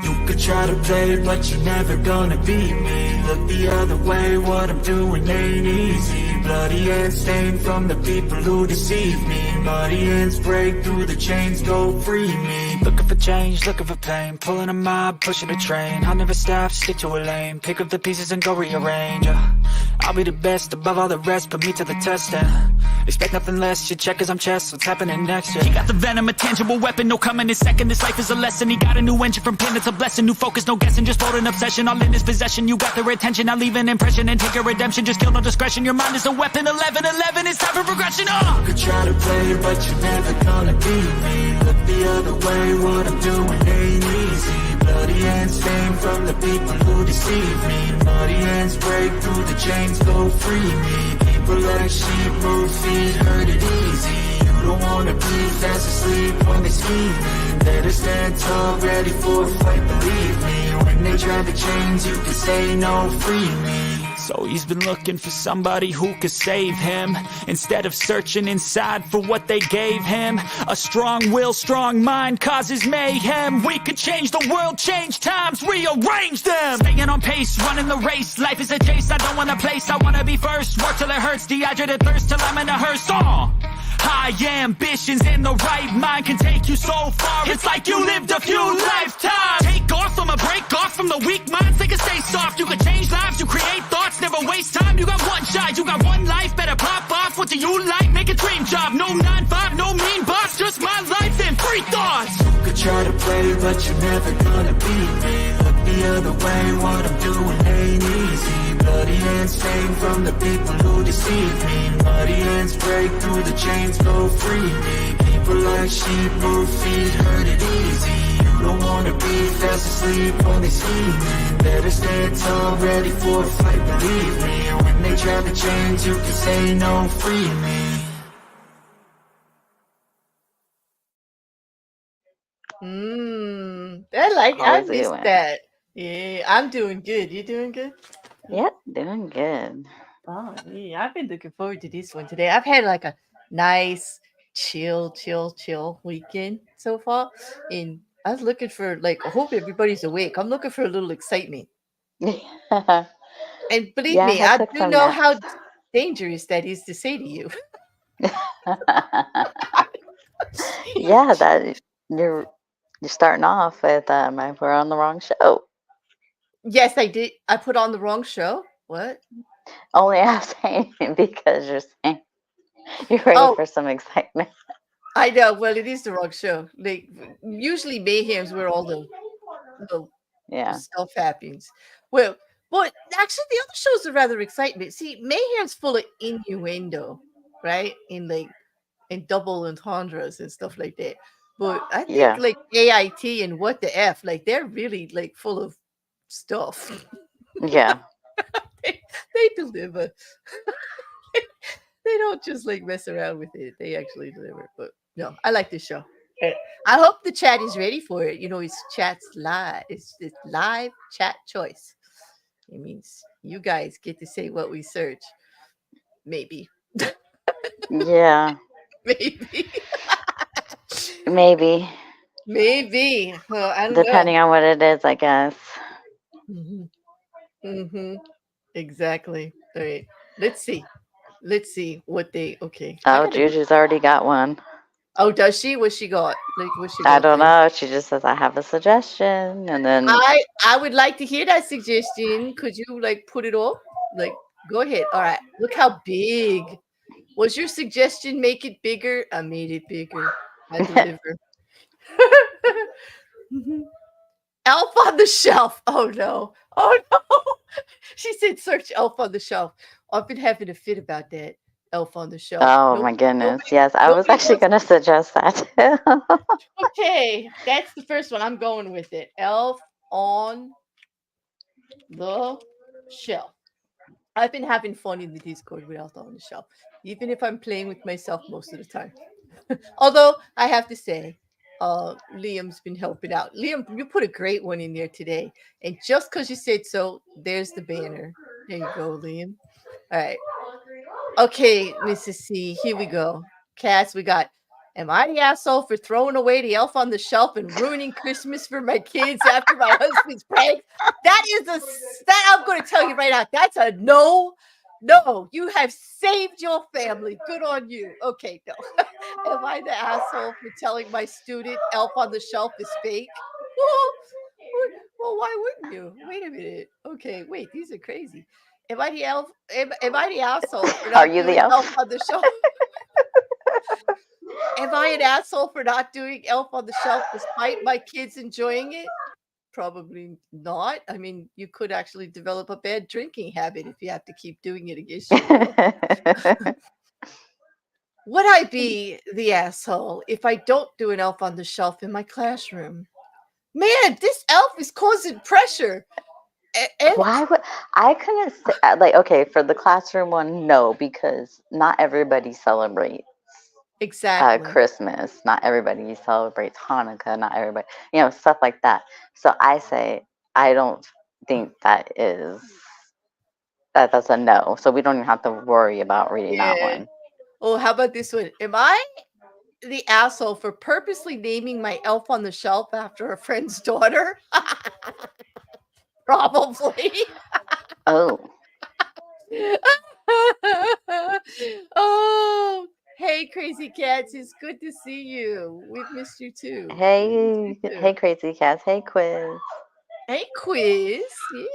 You could try to play, but you're never gonna beat me. Look the other way, what I'm doing ain't easy. Bloody hands stained from the people who deceive me. Muddy hands break through the chains, go free me. Looking for change, looking for pain. Pulling a mob, pushing a train. I'll never stop, stick to a lane. Pick up the pieces and go rearrange. I'll be the best above all the rest, put me to the test and expect nothing less, you check as I'm chess, what's happening next, yeah. He got the venom, a tangible weapon, no coming in second. This life is a lesson, he got a new engine from pain, it's a blessing. New focus, no guessing, just floating obsession, all in his possession. You got their attention, I'll leave an impression and take your redemption. Just kill, no discretion, your mind is a weapon. 11-11, it's time for progression, You could try to play, but you're never gonna beat me. Look the other way, what I'm doing ain't easy. Bloody hands stained from the people who deceive me. Muddy hands break through the chains, go free me. People like sheep move feet, hurt it easy. You don't wanna be fast asleep when they scheming. Better stand tall, ready for a fight, believe me. When they drive the chains, you can say no, free me. So he's been looking for somebody who could save him, instead of searching inside for what they gave him. A strong will, strong mind causes mayhem. We could change the world, change times, rearrange them. Staying on pace, running the race. Life is a chase, I don't want a place, I wanna be first. Work till it hurts, dehydrated thirst till I'm in a hearse. High ambitions in the right mind can take you so far. It's like you lived a few lifetimes. Take off from a break off from the weak minds. They can stay soft. You can change lives. You create thoughts. Never waste time. You got one shot. You got one life. Better pop off. What do you like? Make a dream job. No 9-5. No mean boss. Just my life and free thoughts. You could try to play, but you're never gonna beat me. Look the other way. What I'm doing ain't easy. Bloody hands stained from the people who deceive me. Muddy hands break through the chains, go free me. People like sheep move feet, hurt it easy. You don't wanna be fast asleep when they scheming. Better stand tall, ready for a fight, believe me. When they try the chains, you can say no, free me. I missed that. Yeah, I'm doing good. You doing good? Yep, doing good. Oh, yeah, I've been looking forward to this one today. I've had like a nice, chill weekend so far. And I was looking for, like, I hope everybody's awake. I'm looking for a little excitement. And believe me, I do know how dangerous that is to say to you. Yeah, that you're starting off with we're on the wrong show. Yes, I did. I put on the wrong show. What? Only I'm saying because you're saying you're ready for some excitement. I know. Well, it is the wrong show. Like usually Mayhem's where all the stuff happens. Well, but actually the other shows are rather excitement. See, Mayhem's full of innuendo, right? In double entendres and stuff like that. But I think like AIT and What the F, like they're really like full of stuff. Yeah. they deliver. They don't just like mess around with it. They actually deliver. But no, I like this show. I hope the chat is ready for it. You know, it's chat's live. It's live chat choice. It means you guys get to say what we search. Maybe. Yeah. Maybe. Well, I don't know. Depending on what it is, I guess. Exactly. All right. Let's see what they. Okay. Oh, Juju's already got one. Oh, does she? What she got? Like, what she got? I don't know. She just says, "I have a suggestion," and then I would like to hear that suggestion. Could you like put it up? Like, go ahead. All right. Look how big. Was your suggestion make it bigger? I made it bigger. I deliver. Elf on the Shelf. Oh no. She said search Elf on the Shelf. I've been having a fit about that. Elf on the Shelf. Oh my goodness. Yes, I was actually going to suggest that too. Okay, that's the first one. I'm going with it. Elf on the Shelf. I've been having fun in the Discord with Elf on the Shelf, even if I'm playing with myself most of the time. Although I have to say, Liam's been helping out. Liam, you put a great one in there today. And just because you said so, there's the banner. There you go, Liam. All right. Okay, Mrs. C, here we go. Cass, we got, am I the asshole for throwing away the elf on the shelf and ruining Christmas for my kids after my husband's prank? That is that I'm going to tell you right now. That's a no. No, you have saved your family. Good on you. Okay, no. Am I the asshole for telling my student elf on the shelf is fake? Well, why wouldn't you? Wait a minute. Okay, wait, these are crazy. Am I the elf? Am I the asshole for Are not you the doing elf? elf on the shelf? Am I an asshole for not doing elf on the shelf despite my kids enjoying it? Probably not. I mean, you could actually develop a bad drinking habit if you have to keep doing it against your will. Would I be the asshole if I don't do an elf on the shelf in my classroom? Man, this elf is causing pressure. Why would I couldn't say, like, okay, for the classroom one, no, because not everybody celebrates Exactly. Christmas. Not everybody celebrates Hanukkah. Not everybody, stuff like that. So I say I don't think that's a no. So we don't even have to worry about reading that one. Oh, how about this one? Am I the asshole for purposely naming my elf on the shelf after a friend's daughter? Probably. Oh. Oh, hey, crazy cats. It's good to see you. We've missed you too. Hey, crazy cats. Hey, Quiz. Hey, Quiz.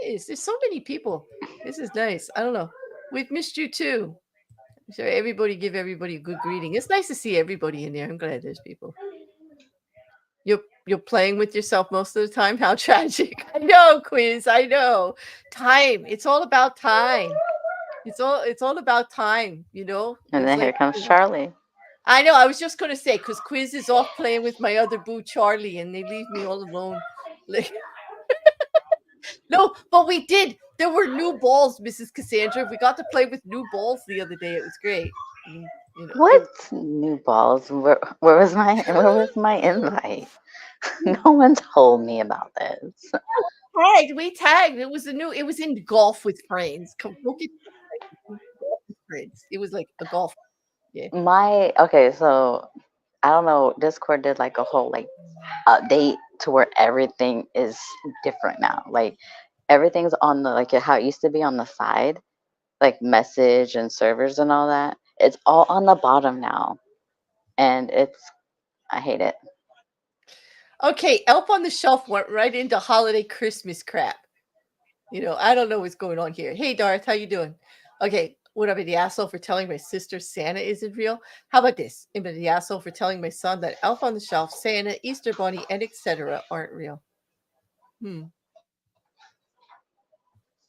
Yes, there's so many people. This is nice. I don't know. We've missed you too. So everybody give everybody a good greeting. It's nice to see everybody in there. I'm glad there's people. You're playing with yourself most of the time. How tragic. I know, Quiz. I know. Time. It's all about time. It's all about time, And then here comes Charlie. I know. I was just gonna say, because Quiz is off playing with my other boo Charlie, and they leave me all alone. Like, no, but we did. There were new balls, Mrs. Cassandra. We got to play with new balls the other day. It was great. What new balls? Where was my invite? No one told me about this. We tagged. It was in golf with friends. Come look at golf with friends. It was like a golf. Yeah. Okay, so I don't know. Discord did like a whole update to where everything is different now. Like everything's on the how it used to be on the side, like message and servers and all that. It's all on the bottom now, and I hate it. Okay, Elf on the Shelf went right into holiday Christmas crap. I don't know what's going on here. Hey, Darth, how you doing? Okay, would I be the asshole for telling my sister Santa isn't real? How about this? Am I the asshole for telling my son that Elf on the Shelf, Santa, Easter Bunny, and etc. aren't real?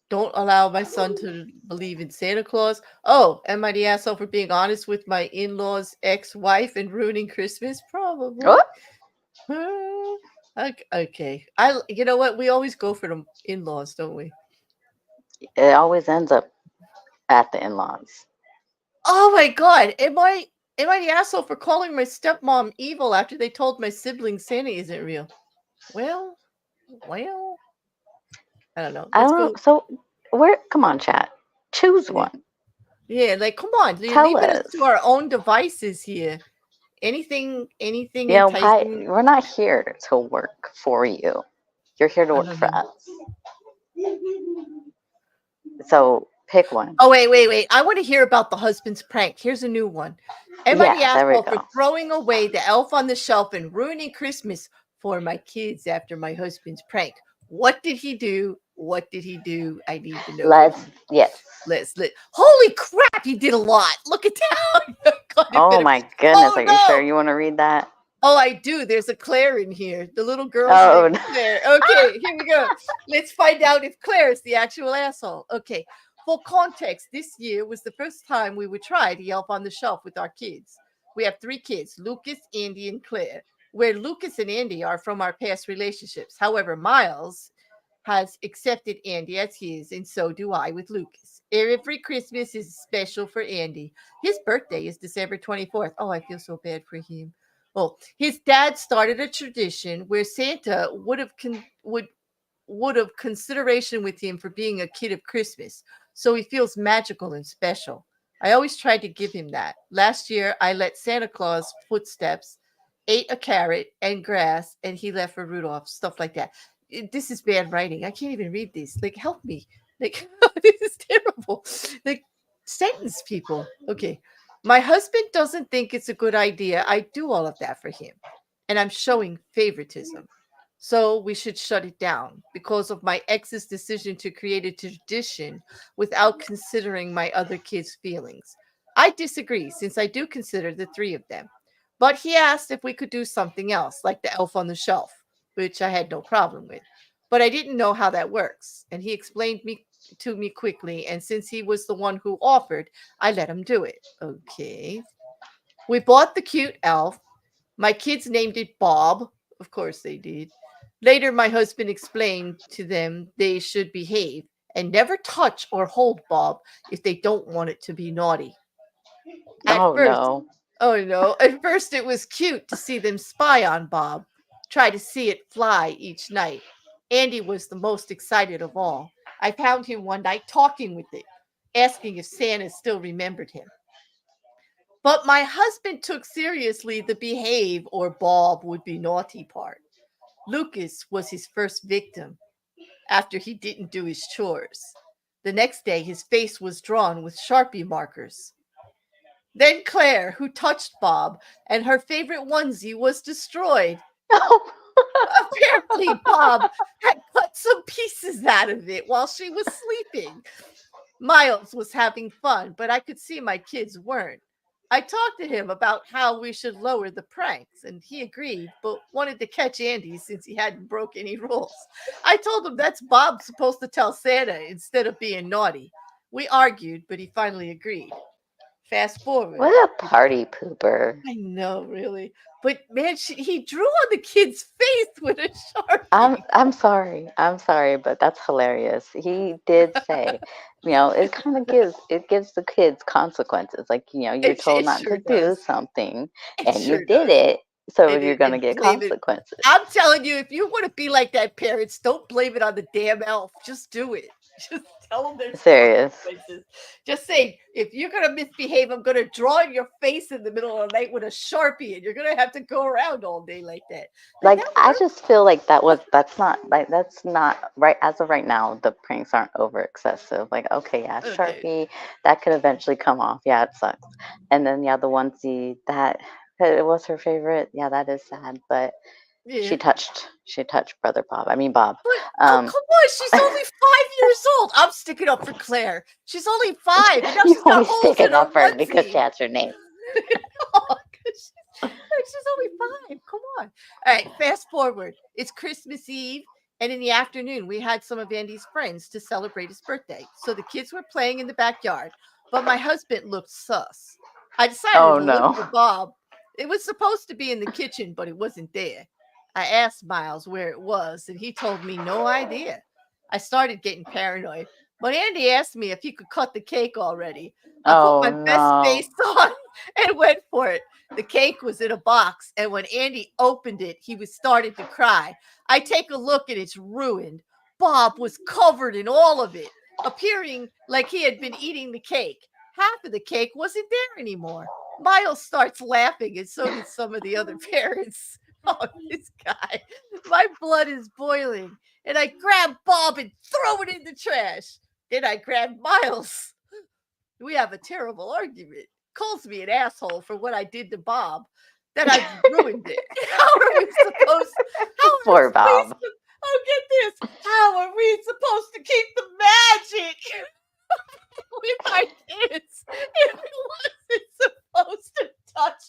Don't allow my son to believe in Santa Claus. Oh, am I the asshole for being honest with my in-laws' ex-wife and ruining Christmas? Probably. What? Okay. You know what? We always go for the in-laws, don't we? It always ends up at the in-laws. Oh my God! Am I the asshole for calling my stepmom evil after they told my siblings Santa isn't real? Well, I don't know. Let's go. So come on, chat. Choose one. Yeah, like come on. You're leaving us to our own devices here. Anything enticing. We're not here to work for you. You're here to work for us. So pick one. Oh, wait. I want to hear about the husband's prank. Here's a new one. Am I the asshole for throwing away the elf on the shelf and ruining Christmas for my kids after my husband's prank? What did he do? I need to know. Let's. Holy crap, he did a lot. Look at that. Oh my goodness. Are you sure you want to read that? Oh, I do. There's a Claire in here. The little girl. Claire. Okay, here we go. Let's find out if Claire is the actual asshole. Okay. For context, this year was the first time we would try the Elf on the Shelf with our kids. We have 3 kids, Lucas, Andy, and Claire, where Lucas and Andy are from our past relationships. However, Miles has accepted Andy as his, and so do I with Lucas. Every Christmas is special for Andy. His birthday is December 24th. Oh, I feel so bad for him. Well, his dad started a tradition where Santa would have consideration with him for being a kid of Christmas, so he feels magical and special. I always tried to give him that. Last year, I let Santa Claus footsteps, ate a carrot and grass, and he left for Rudolph, stuff like that. This is bad writing. I can't even read these. Like, help me. Like, this is terrible. Like, sentence people. Okay. My husband doesn't think it's a good idea. I do all of that for him, and I'm showing favoritism. So we should shut it down because of my ex's decision to create a tradition without considering my other kids' feelings. I disagree since I do consider the three of them. But he asked if we could do something else, like the elf on the shelf, which I had no problem with. But I didn't know how that works, and he explained to me quickly, and since he was the one who offered, I let him do it. Okay. We bought the cute elf. My kids named it Bob. Of course they did. Later, my husband explained to them they should behave and never touch or hold Bob if they don't want it to be naughty. At first, no. oh no, at first it was cute to see them spy on Bob, try to see it fly each night. Andy was the most excited of all. I found him one night talking with it, asking if Santa still remembered him. But my husband took seriously the behave or Bob would be naughty part. Lucas was his first victim after he didn't do his chores. The next day, his face was drawn with Sharpie markers. Then Claire, who touched Bob, and her favorite onesie was destroyed. Apparently, Bob had cut some pieces out of it while she was sleeping. Miles was having fun, but I could see my kids weren't. I talked to him about how we should lower the pranks, and he agreed, but wanted to catch Andy since he hadn't broke any rules. I told him that's Bob supposed to tell Santa instead of being naughty. We argued, but he finally agreed. Fast forward. What a party pooper. I know, really. But man, he drew on the kid's face with a Sharpie. I'm sorry, but that's hilarious. He did say, it kind of gives the kids consequences. Like, you're told not to do something, and you did it, so you're gonna get consequences. I'm telling you, if you want to be like that, parents, don't blame it on the damn elf. Just do it. Just tell them there's serious. Just say, if you're gonna misbehave, I'm gonna draw in your face in the middle of the night with a Sharpie, and you're gonna have to go around all day like that. Like I just feel like that's not right as of right now. The pranks aren't over excessive. Like, okay, yeah, Sharpie, that could eventually come off. Yeah, it sucks. And then the onesie that it was her favorite. Yeah, that is sad, but. Yeah. She touched Bob. But, come on, she's only 5 years old. I'm sticking up for Claire. She's only 5. And now she's got holes in her for her because that's her name. She's only 5. Come on. All right, fast forward. It's Christmas Eve, and in the afternoon, we had some of Andy's friends to celebrate his birthday. So the kids were playing in the backyard, but my husband looked sus. I decided to look for Bob. It was supposed to be in the kitchen, but it wasn't there. I asked Miles where it was, and he told me no idea. I started getting paranoid, but Andy asked me if he could cut the cake already. I put my best face on and went for it. The cake was in a box, and when Andy opened it, he was starting to cry. I take a look, and it's ruined. Bob was covered in all of it, appearing like he had been eating the cake. Half of the cake wasn't there anymore. Miles starts laughing, and so did some of the other parents. Oh, this guy. My blood is boiling. And I grab Bob and throw it in the trash. Then I grab Miles. We have a terrible argument. Calls me an asshole for what I did to Bob. That I ruined it. How are we supposed Poor Bob. Get this. How are we supposed to keep the magic with our kids if it wasn't supposed to touch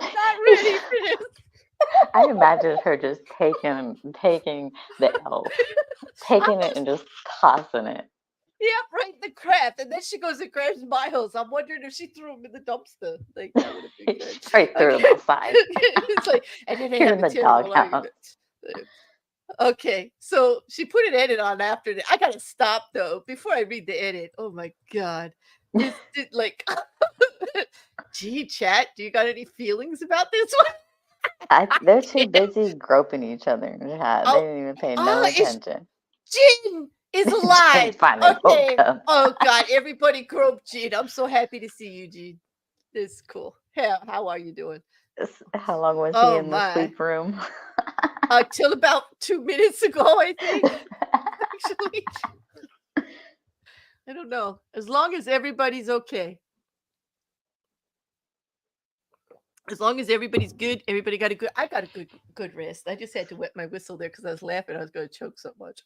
not ready for this. I imagine her just taking the elf, taking it and just tossing it. Yeah, right in the crap. And then she goes and grabs Miles. I'm wondering if she threw him in the dumpster. Like, that would have been good. Straight through him outside. It's like, and then they have a terrible argument. Okay, so she put an edit on after that. I gotta stop though before I read the edit. Oh my god, like, gee, chat, do you got any feelings about this one? They're too busy groping each other in the chat. They Oh, didn't even pay no it's attention. Jin is Jin alive. finally woke Okay. up. Oh God, everybody grope Jin. I'm so happy to see you, Jin. This is cool. How are you doing? How long was he Oh in the my. sleep room? Till about 2 minutes ago, I think. Actually, I don't know. As long as everybody's okay. As long as everybody's good, everybody got a good. I got a good rest. I just had to wet my whistle there because I was laughing. I was going to choke so much.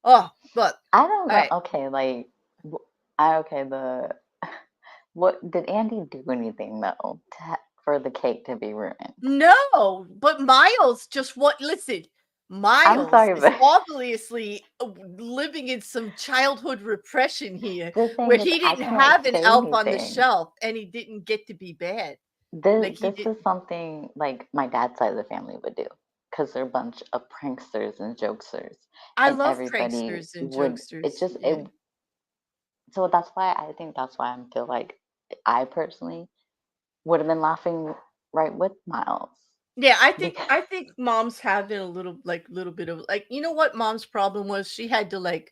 Oh, but I don't all know. right. Okay, like, the what did Andy do anything though for the cake to be ruined? No, but Miles just what? Listen, I'm Miles sorry, is but obviously living in some childhood repression here, the where thing is, he I didn't can't have an say elf on the anything. shelf, and he didn't get to be bad. This Like he this did. is something like my dad's side of the family would do because they're a bunch of pranksters and jokesters, I and love everybody pranksters and would. It jokesters. just Yeah. it. So that's why I think that's why I feel like I personally would have been laughing right with Miles Yeah, because I think moms have it a little bit of like, you know what mom's problem was? She had to like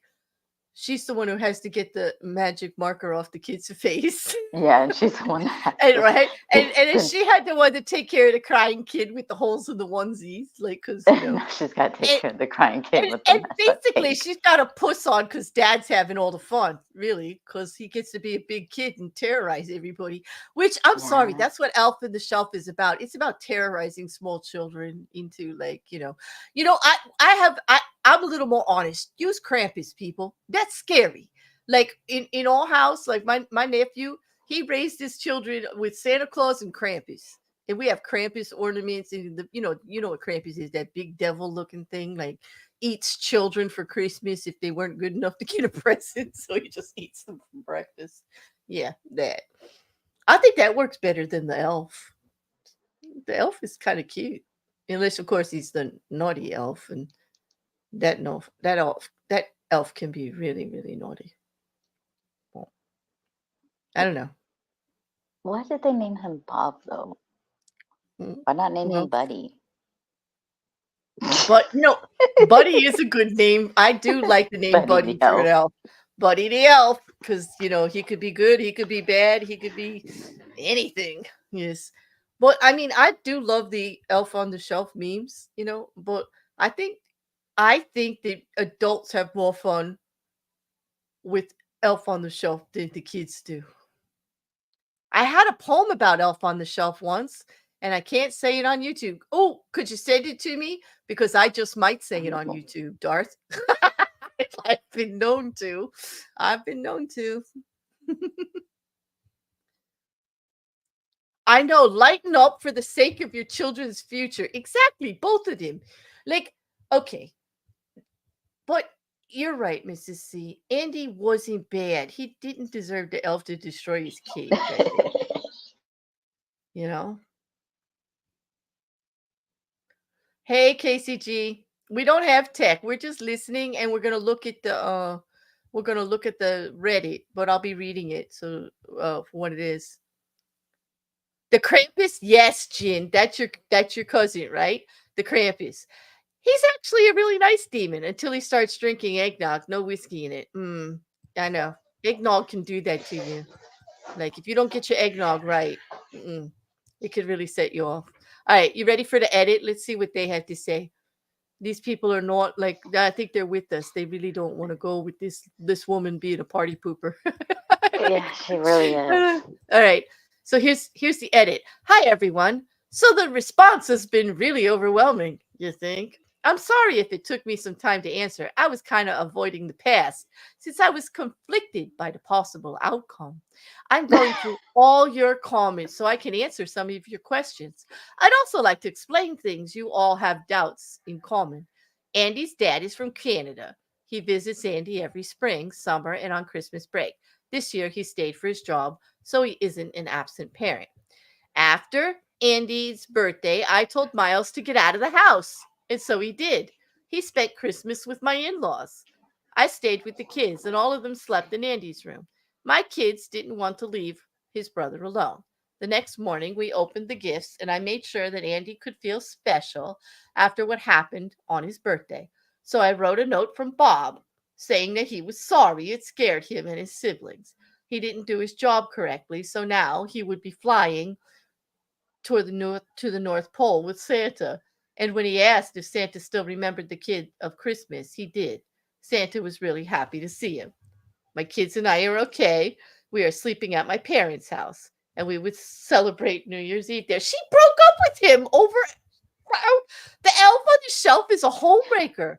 she's the one who has to get the magic marker off the kid's face. yeah, and she's the one that has And to right, and then since she had the one to take care of the crying kid with the holes in the onesies, like because now she's got to take and, care of the crying kid with the and messed up basically cake. she's got a puss on because dad's having all the fun, really, because he gets to be a big kid and terrorize everybody. Which I'm sorry, Yeah, that's what Elf in the Shelf is about. It's about terrorizing small children into like I'm a little more honest. Use Krampus, people. That's scary. Like in our house, like my nephew, he raised his children with Santa Claus and Krampus. And we have Krampus ornaments, and you know what Krampus is, that big devil looking thing, like eats children for Christmas if they weren't good enough to get a present. So he just eats them for breakfast. Yeah, that. I think that works better than the elf. The elf is kind of cute. Unless of course he's the naughty elf, and that elf can be really, really naughty. Well, I don't know. why did they name him Bob though? Mm, Why not name him Well, Buddy? but Buddy is a good name. I do like the name Buddy the Buddy for an elf. elf. Buddy the elf, because he could be good, he could be bad, he could be anything. Yes. But I mean, I do love the elf on the shelf memes, but I think I think that adults have more fun with Elf on the Shelf than the kids do. I had a poem about Elf on the Shelf once, and I can't say it on YouTube. Oh, could you send it to me? Because I just might say it on YouTube, Darth. I've been known to. I've been known to. I know. Lighten up for the sake of your children's future. Exactly. Both of them. Like, okay. But you're right, Mrs. C. Andy wasn't bad. He didn't deserve the elf to destroy his cake, I think. You know? Hey, KCG. We don't have tech. We're just listening, and we're gonna look at the Reddit, but I'll be reading it so for what it is. The Krampus, yes, Jin. That's your cousin, right? The Krampus. He's actually a really nice demon until he starts drinking eggnog, no whiskey in it. I know. Eggnog can do that to you. Like if you don't get your eggnog right, it could really set you off. All right, you ready for the edit? Let's see what they have to say. These people are not like I think they're with us. They really don't want to go with this woman being a party pooper. Yeah, she really is. All right. So here's the edit. Hi everyone. So the response has been really overwhelming, you think? I'm sorry if it took me some time to answer. I was kind of avoiding the past since I was conflicted by the possible outcome. I'm going through all your comments so I can answer some of your questions. I'd also like to explain things you all have doubts in common. Andy's dad is from Canada. He visits Andy every spring, summer, and on Christmas break. This year he stayed for his job, so he isn't an absent parent. After Andy's birthday, I told Miles to get out of the house, and so he did. He spent Christmas with my in laws. I stayed with the kids, and all of them slept in Andy's room. My kids didn't want to leave his brother alone. The next morning, we opened the gifts, and I made sure that Andy could feel special after what happened on his birthday. So I wrote a note from Bob saying that he was sorry it scared him and his siblings. He didn't do his job correctly, so now he would be flying toward the North Pole with Santa. And when he asked if Santa still remembered the kid of Christmas, he did. Santa was really happy to see him. My kids and I are okay. We are sleeping at my parents' house, and we would celebrate New Year's Eve there. She broke up with him over the elf on the shelf is a homebreaker.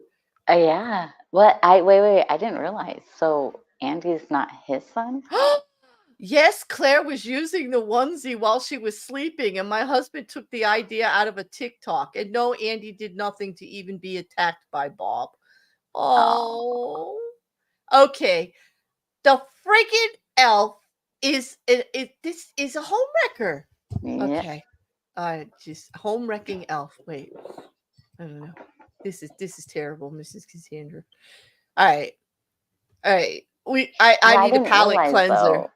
Yeah. What? Wait. I didn't realize. So Andy's not his son? Yes, Claire was using the onesie while she was sleeping, and my husband took the idea out of a TikTok. And no, Andy did nothing to even be attacked by Bob. Oh. Okay. The freaking elf is this is a homewrecker. Yeah. Okay. Just home wrecking elf. Wait. I don't know. This is terrible, Mrs. Cassandra. All right. I need a palate cleanser. Though,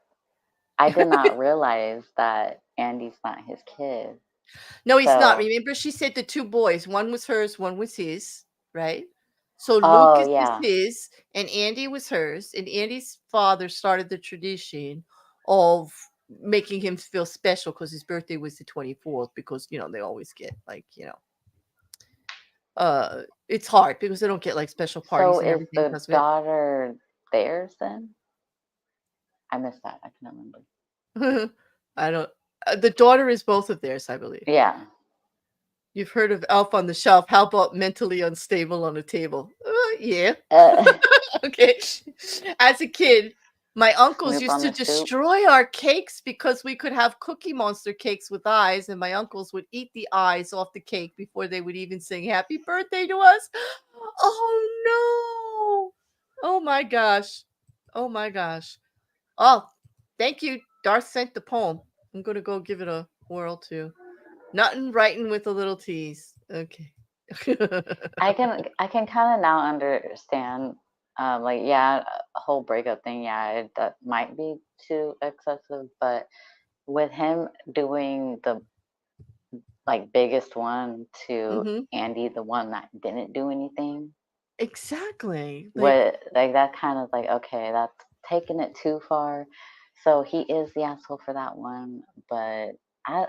I did not realize that Andy's not his kid. No, he's not. Remember, she said the two boys. One was hers, one was his, right? So Lucas is his, and Andy was hers. And Andy's father started the tradition of making him feel special because his birthday was the 24th. Because they always get it's hard because they don't get like special parties. So and is everything. the daughter theirs then? I missed that. I can't remember. I don't. The daughter is both of theirs, I believe. Yeah. You've heard of elf on the shelf. How about mentally unstable on a table? Yeah. Okay. As a kid, my uncles used to destroy our cakes because we could have Cookie Monster cakes with eyes, and my uncles would eat the eyes off the cake before they would even sing happy birthday to us. Oh, no. Oh, my gosh. Oh, my gosh. Oh, thank you. Darth sent the poem. I'm going to go give it a whirl, too. Nothing writing with a little tease. Okay. I can kind of now understand. A whole breakup thing. Yeah, that might be too excessive, but with him doing the biggest one to Andy, the one that didn't do anything. Exactly. That kind of okay, that's taking it too far. So he is the asshole for that one, but I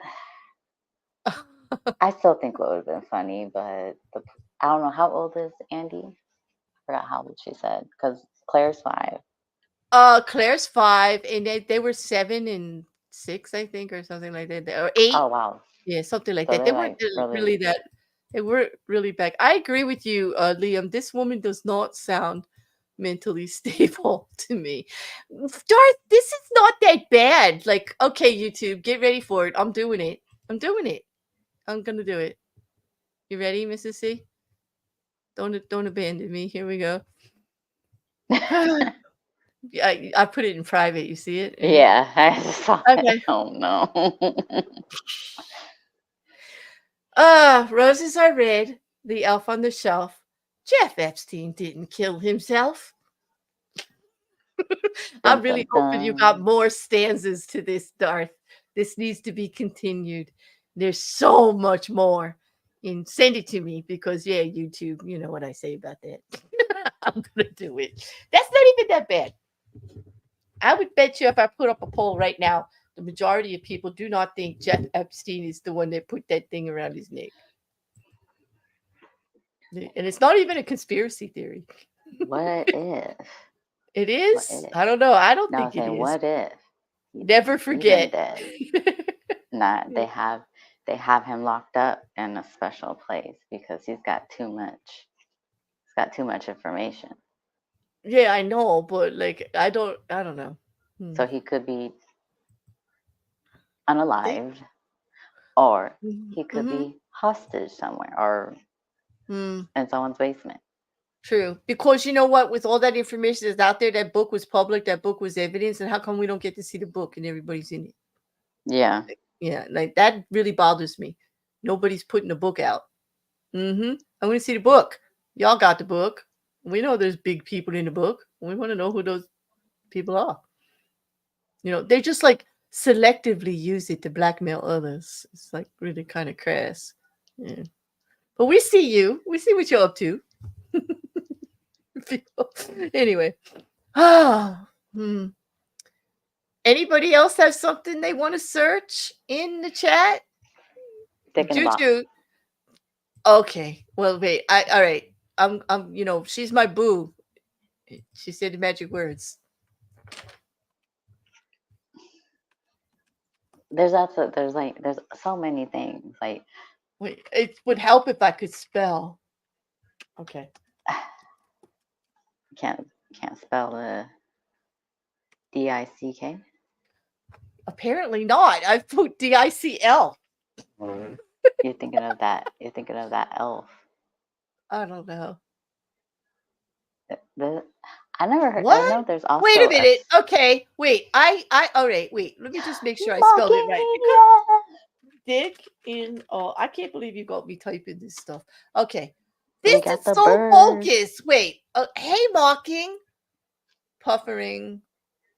still think what would have been funny, but I don't know, how old is Andy? I forgot how old she said, because Claire's 5. Claire's 5, and they were 7 and 6, I think, or something like that, or 8. Oh wow. Yeah, something like that. They weren't really that. They were really bad. I agree with you, Liam. This woman does not sound mentally stable to me. Darth, this is not that bad. Like, okay, YouTube, get ready for it. I'm doing it. I'm gonna do it. You ready, Mrs. C? Don't abandon me. Here we go. I put it in private. You see it? Yeah, I saw it. Oh no. Roses are red. The elf on the shelf. Jeff Epstein didn't kill himself. I'm really hoping you got more stanzas to this, Darth. This needs to be continued. There's so much more. And send it to me because, yeah, YouTube, you know what I say about that. I'm going to do it. That's not even that bad. I would bet you if I put up a poll right now, the majority of people do not think Jeff Epstein is the one that put that thing around his neck. And it's not even a conspiracy theory. What if? It is? What if? I don't know. I don't think it is. What if? Never forget. They have him locked up in a special place because he's got too much. He's got too much information. Yeah, I know, but I don't know. So he could be unalived, or he could be hostage somewhere, or in someone's basement. True, because you know what? With all that information that's out there, that book was public, that book was evidence, and how come we don't get to see the book and everybody's in it? Yeah. Yeah, that really bothers me. Nobody's putting the book out. I want to see the book. Y'all got the book. We know there's big people in the book. We want to know who those people are. They're just like selectively use it to blackmail others. It's like really kind of crass. Yeah. But we see you. We see what you're up to. Anyway. Anybody else have something they want to search in the chat? Juju. Okay. Well, wait. All right. I'm she's my boo. She said the magic words. There's so many things. Like, wait, it would help if I could spell. Okay. Can't spell the DICK. Apparently not. I put DICL. You're thinking of that. You're thinking of that elf. I don't know. I never heard. What? I know there's also. Wait a minute. Okay. Wait. All right. Wait. Let me just make sure I spelled it right. Dick in. Oh, I can't believe you got me typing this stuff. Okay. This is so bogus. Wait. Hey, mocking. Puffering.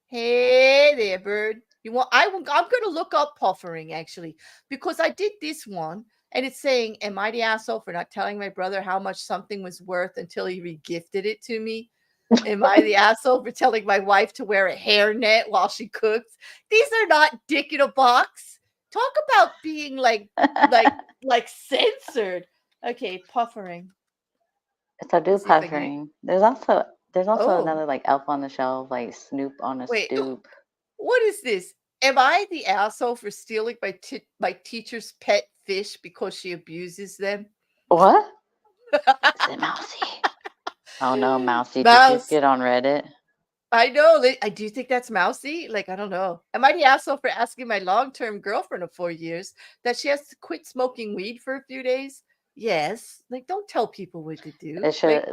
Hey there, bird. I'm going to look up puffering, actually, because I did this one, and it's saying, am I the asshole for not telling my brother how much something was worth until he regifted it to me? Am I the asshole for telling my wife to wear a hairnet while she cooks? These are not dick in a box. Talk about being like censored. Okay, puffering. So do puffering. There's also another like elf on the shelf, like Snoop on a stoop. What is this? Am I the asshole for stealing my teacher's pet fish because she abuses them? What? Is it Mousy? Oh no, Mousy. Did you get on Reddit? I know. I do think that's Mousy. Like, I don't know. Am I the asshole for asking my long-term girlfriend of 4 years that she has to quit smoking weed for a few days? Yes. Like, don't tell people what to do. It should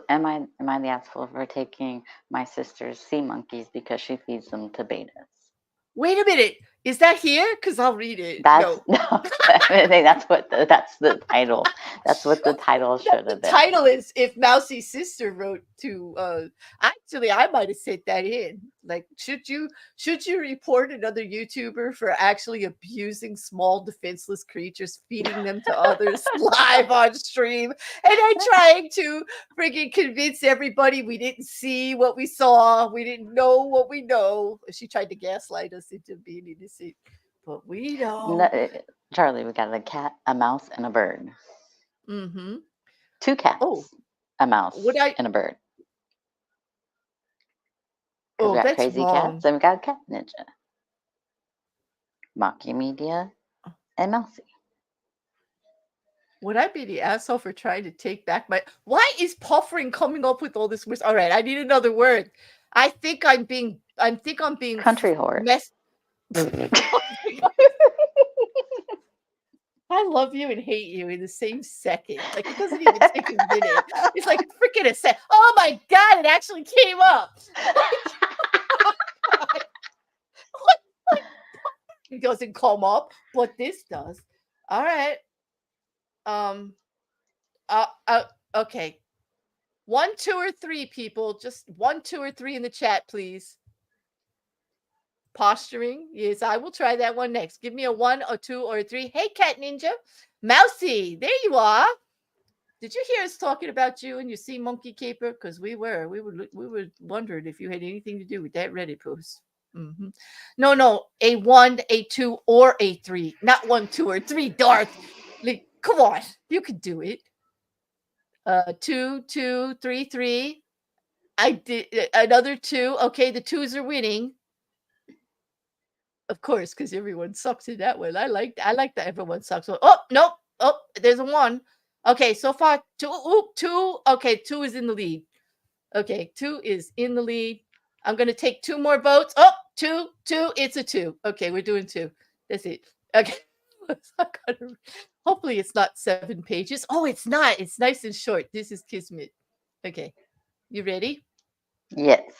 am I the asshole for taking my sister's sea monkeys because she feeds them to betas? Wait a minute. Is that here? Because I'll read it. No. I think that's the title. That's what the title should have been. The title is if Mousy's sister wrote to actually I might have sent that in. Like, should you report another YouTuber for actually abusing small defenseless creatures, feeding them to others live on stream, and then trying to freaking convince everybody we didn't see what we saw, we didn't know what we know. She tried to gaslight us into being innocent, but we don't. No, Charlie, we got a cat, a mouse, and a bird. Mm-hmm. 2 cats, a mouse, and a bird. We got crazy cats, and we got Cat Ninja, Mocky Media, and Mousy. Would I be the asshole for trying to take back my? Why is puffering coming up with all this words? All right, I need another word. I think I'm being country whore. I love you and hate you in the same second. Like, it doesn't even take a minute. It's like freaking a set. Oh my god, it actually came up. It doesn't come up, but this does. All right. Okay. 1, 2, or 3 people. Just 1, 2, or 3 in the chat, please. Posturing. Yes, I will try that one next. Give me a 1, or 2, or a 3. Hey, Cat Ninja. Mousy, there you are. Did you hear us talking about you and your sea monkey caper? Because we were wondering if you had anything to do with that Reddit post. Mm-hmm. No, a 1, a 2, or a 3. Not 1, 2, or 3. Darth. Like, come on, you could do it. 2, 2, 3, 3. I did another 2. Okay, the 2s are winning. Of course, because everyone sucks in that one. I like that everyone sucks. Oh, nope. Oh, there's a 1. Okay, so far 2. Okay, 2 is in the lead. Okay, 2 is in the lead. I'm gonna take 2 more votes. Oh, 2. It's a 2. Okay, we're doing 2. That's it. Okay. Hopefully it's not 7 pages. Oh, it's not. It's nice and short. This is Kismet. Okay. You ready? Yes.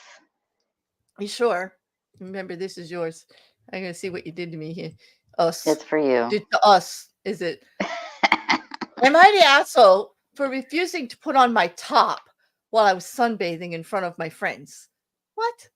You sure? Remember, this is yours. I'm going to see what you did to me here. Us. It's for you. Did to us, is it? Am I the asshole for refusing to put on my top while I was sunbathing in front of my friends? What?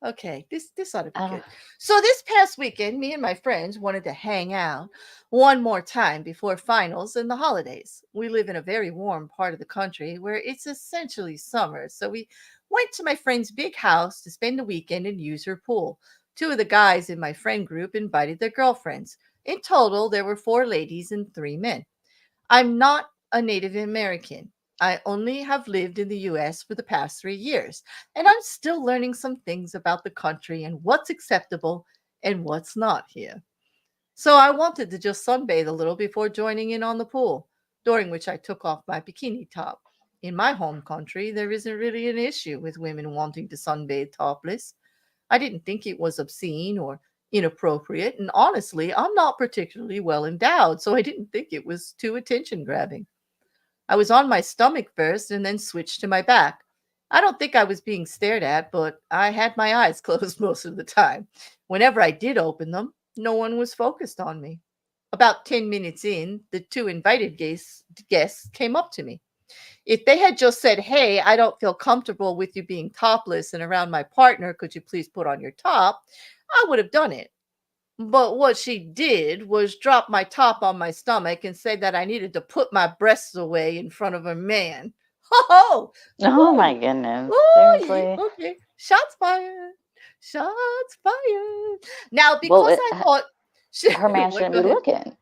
Okay, this ought to be good. So this past weekend, me and my friends wanted to hang out one more time before finals and the holidays. We live in a very warm part of the country where it's essentially summer, so we went to my friend's big house to spend the weekend and use her pool. Two of the guys in my friend group invited their girlfriends. In total, there were 4 ladies and 3 men. I'm not a Native American. I only have lived in the US for the past 3 years, and I'm still learning some things about the country and what's acceptable and what's not here. So I wanted to just sunbathe a little before joining in on the pool, during which I took off my bikini top. In my home country, there isn't really an issue with women wanting to sunbathe topless. I didn't think it was obscene or inappropriate, and honestly, I'm not particularly well endowed, so I didn't think it was too attention grabbing. I was on my stomach first and then switched to my back. I don't think I was being stared at, but I had my eyes closed most of the time. Whenever I did open them, no one was focused on me. About 10 minutes in, the 2 invited guests came up to me. If they had just said, "Hey, I don't feel comfortable with you being topless and around my partner, could you please put on your top?" I would have done it. But what she did was drop my top on my stomach and say that I needed to put my breasts away in front of a man. Ho Oh ho! my goodness. Ooh, Seriously? okay. Shots fired. Shots fired. Now, Well, because I thought she, her man what? shouldn't Go be ahead. looking.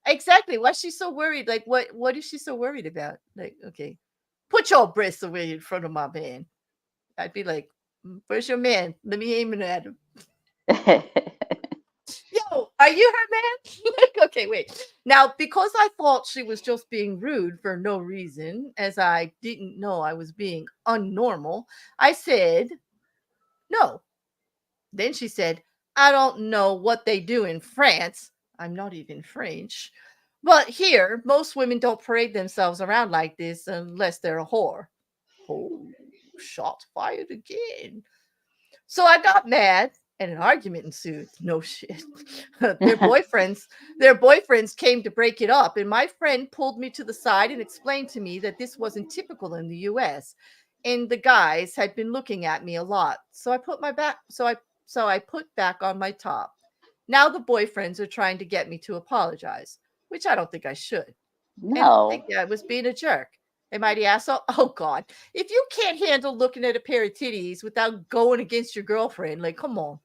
Exactly. Why is she so worried? Like, what is she so worried about? Like, okay, put your breasts away in front of my man. I'd be like, where's your man? Let me aim it at him. Yo, are you her man? Like, okay, wait. Now, because I thought she was just being rude for no reason, as I didn't know I was being unnormal, I said, no. Then she said, I don't know what they do in France. I'm not even French. But here, most women don't parade themselves around like this unless they're a whore. Oh, shots fired again. So I got mad and an argument ensued. No shit. Their boyfriends came to break it up, and my friend pulled me to the side and explained to me that this wasn't typical in the US. And the guys had been looking at me a lot. So I put back on my top. Now the boyfriends are trying to get me to apologize, which I don't think I should. And I think No. I was being a jerk. Am I the asshole? Oh God. If you can't handle looking at a pair of titties without going against your girlfriend, like come on.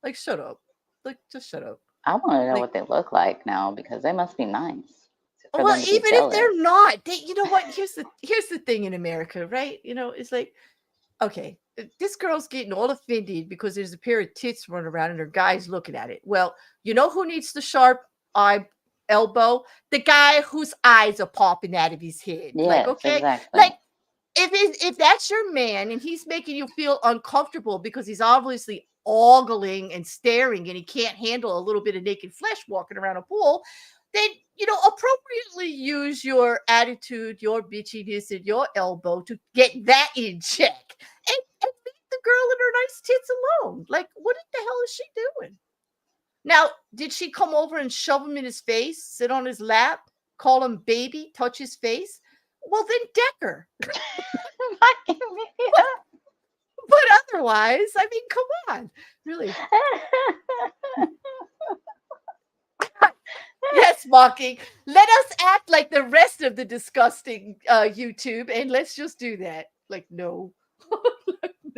Like shut up. Like just shut up. I want to know Like what they look like now because they must be nice for well, them to be even if jealous. they're not, you know what? Here's the thing in America, right? It's like, okay, this girl's getting all offended because there's a pair of tits running around and her guy's looking at it. Well, you know who needs the sharp eye elbow? The guy whose eyes are popping out of his head. Like, Yes, okay, exactly. like if that's your man and he's making you feel uncomfortable because he's obviously ogling and staring and he can't handle a little bit of naked flesh walking around a pool, then appropriately use your attitude, your bitchiness, and your elbow to get that in check and leave the girl and her nice tits alone. Like, what the hell is she doing? Now, did she come over and shove him in his face, sit on his lap, call him baby, touch his face? Well, then deck her. But otherwise, I mean, come on. Really. Yes, mocking. Let us act like the rest of the disgusting YouTube, and let's just do that. Like, no.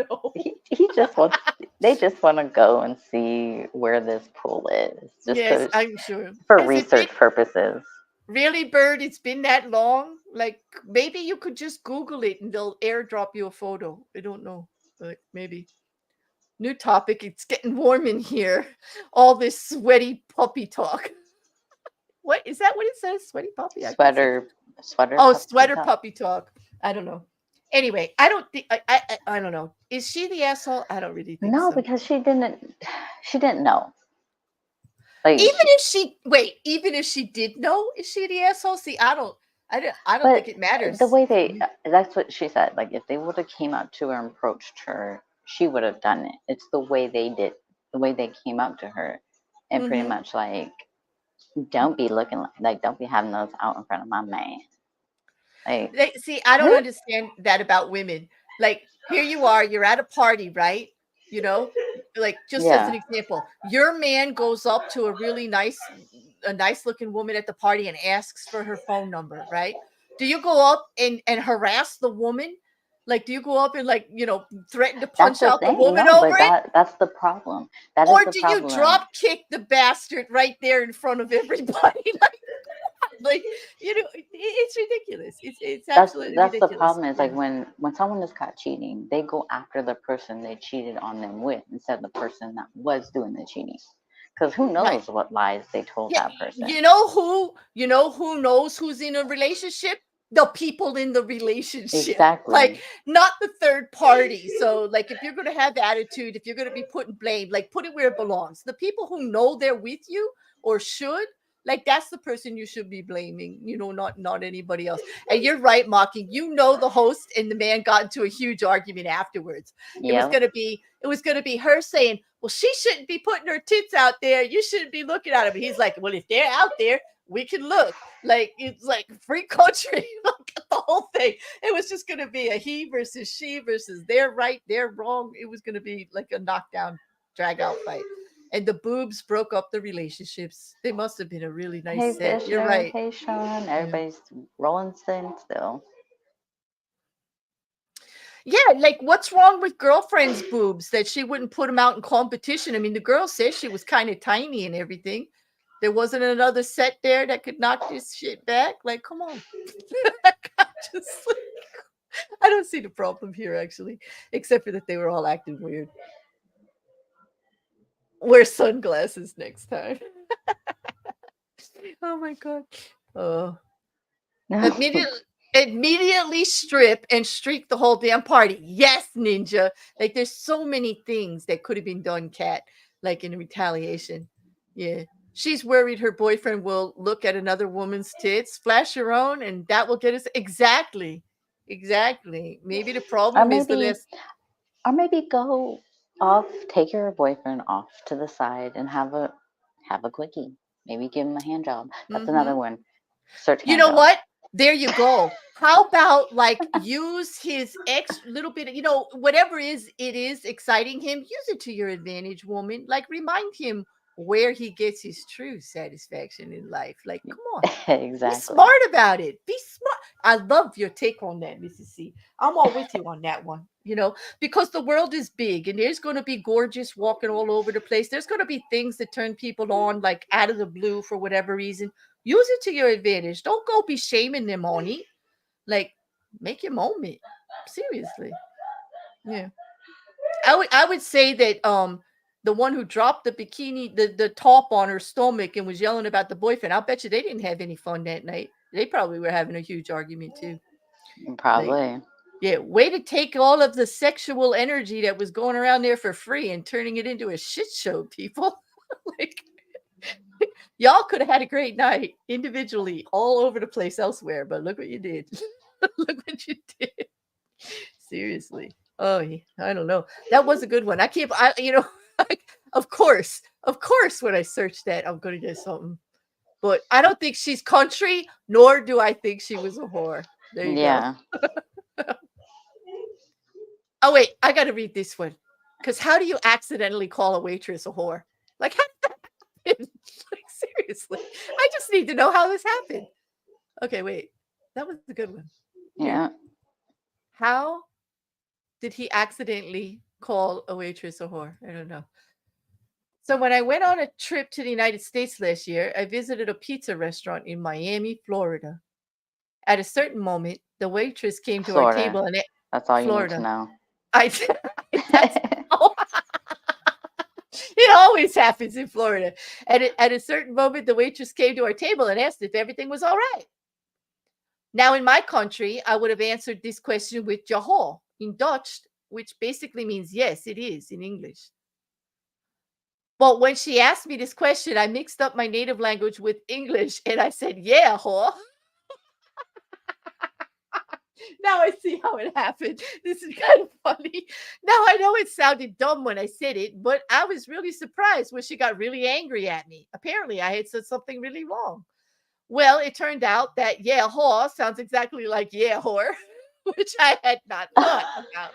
No. he just wants. They just want to go and see where this pool is, just Yes, I'm sure. for Has it research been purposes. really, Bird? It's been that long? Like, maybe you could just Google it and they'll airdrop you a photo. I don't know. Like, maybe. New topic. It's getting warm in here. All this sweaty puppy talk. What is that? What it says? Sweaty puppy? I can't see. Sweater. Oh, Puppy sweater top. puppy talk. I don't know. Anyway, I don't think I don't know. Is she the asshole? I don't really think No, so. because she didn't. She didn't know. Like, Even if she did know, is she the asshole? See, I don't but think it matters. the way that's what she said. Like, if they would have came up to her and approached her, she would have done it. It's the way they did, the way they came up to her, and pretty Mm-hmm. much like, don't be looking like, don't be having those out in front of my man. Like, See, I don't understand that about women. Like, here you are, you're at a party, right? You know, like just as an Yeah. example, your man goes up to a really nice looking woman at the party and asks for her phone number, right? Do you go up and harass the woman? Like, do you go up and, like, threaten to That's punch the out the thing. woman No, over but it? that's the problem. That is Or the do you problem. drop kick the bastard right there in front of everybody? Like, it's ridiculous. It's absolutely That's the ridiculous. problem is Yeah. like when someone is caught cheating, they go after the person they cheated on them with instead of the person that was doing the cheating. Because who Right. knows what lies they told Yeah, that person. you know who knows who's in a relationship? The people in the relationship. Like, Exactly. not the third party. So, like, if you're going to have attitude, if you're going to be putting blame, like, put it where it belongs. The people who know they're with you or should, like, that's the person you should be blaming, not anybody else. And you're right, Mocking. The host and the man got into a huge argument afterwards. Yep. It was gonna be her saying, well, she shouldn't be putting her tits out there. You shouldn't be looking at them. He's like, well, if they're out there, we can look. Like, it's like free country. The whole thing. It was just gonna be a he versus she versus they're right, they're wrong. It was gonna be like a knockdown, drag out fight. And the boobs broke up the relationships. They must have been a really Hey nice set. You're Fisher, right. hey Sean, Yeah. everybody's rolling still. Yeah, like, what's wrong with girlfriend's boobs that she wouldn't put them out in competition? I mean, the girl says she was kind of tiny and everything. There wasn't another set there that could knock this shit back. Like, come on. I don't see the problem here, actually, except for that they were all acting weird. Wear sunglasses next time. Oh my god. Oh. Immediately strip and streak the whole damn party. Yes, Ninja. Like, there's so many things that could have been done, Kat, like in retaliation. Yeah. She's worried her boyfriend will look at another woman's tits, flash her own, and that will get us exactly. Maybe the or problem is the maybe less. or maybe go off, take your boyfriend off to the side and have a quickie. Maybe give him a hand job. That's another one. Search You hand know job. what? There you go. How about, like, use his little bit of, whatever it is exciting him, use it to your advantage, woman. Like, remind him where he gets his true satisfaction in life. Like, come on. Be Exactly. smart about it. Be smart. I love your take on that, Mrs. C. I'm all with you on that one, because the world is big and there's going to be gorgeous walking all over the place. There's going to be things that turn people on, like, out of the blue for whatever reason. Use it to your advantage. Don't go be shaming them on it. Like, make your moment. Seriously. Yeah. I would say that the one who dropped the bikini, the top on her stomach and was yelling about the boyfriend, I'll bet you they didn't have any fun that night. They probably were having a huge argument too. Probably. Yeah, way to take all of the sexual energy that was going around there for free and turning it into a shit show, people. Like, y'all could have had a great night individually all over the place elsewhere, but look what you did. Look what you did. Seriously. Oh, I don't know. That was a good one. Of course, when I search that, I'm going to get something. But I don't think she's country, nor do I think she was a whore. There you go. Oh, wait, I got to read this one. Because how do you accidentally call a waitress a whore? Like, how did that happen? Like, seriously. I just need to know how this happened. Okay, wait. That was a good one. Yeah. How did he accidentally call a waitress a whore? I don't know. So when I went on a trip to the United States last year, I visited a pizza restaurant in Miami, Florida. At a certain moment, the waitress came to our table and that's all Florida. You need to know. It always happens in Florida. At a certain moment, the waitress came to our table and asked if everything was all right. Now, in my country, I would have answered this question with Jawohl in Dutch, which basically means yes, it is in English. But when she asked me this question, I mixed up my native language with English and I said, yeah, whore. Now I see how it happened. This is kind of funny. Now I know it sounded dumb when I said it, but I was really surprised when she got really angry at me. Apparently, I had said something really wrong. Well, it turned out that yeah, whore sounds exactly like yeah, whore. which I had not thought about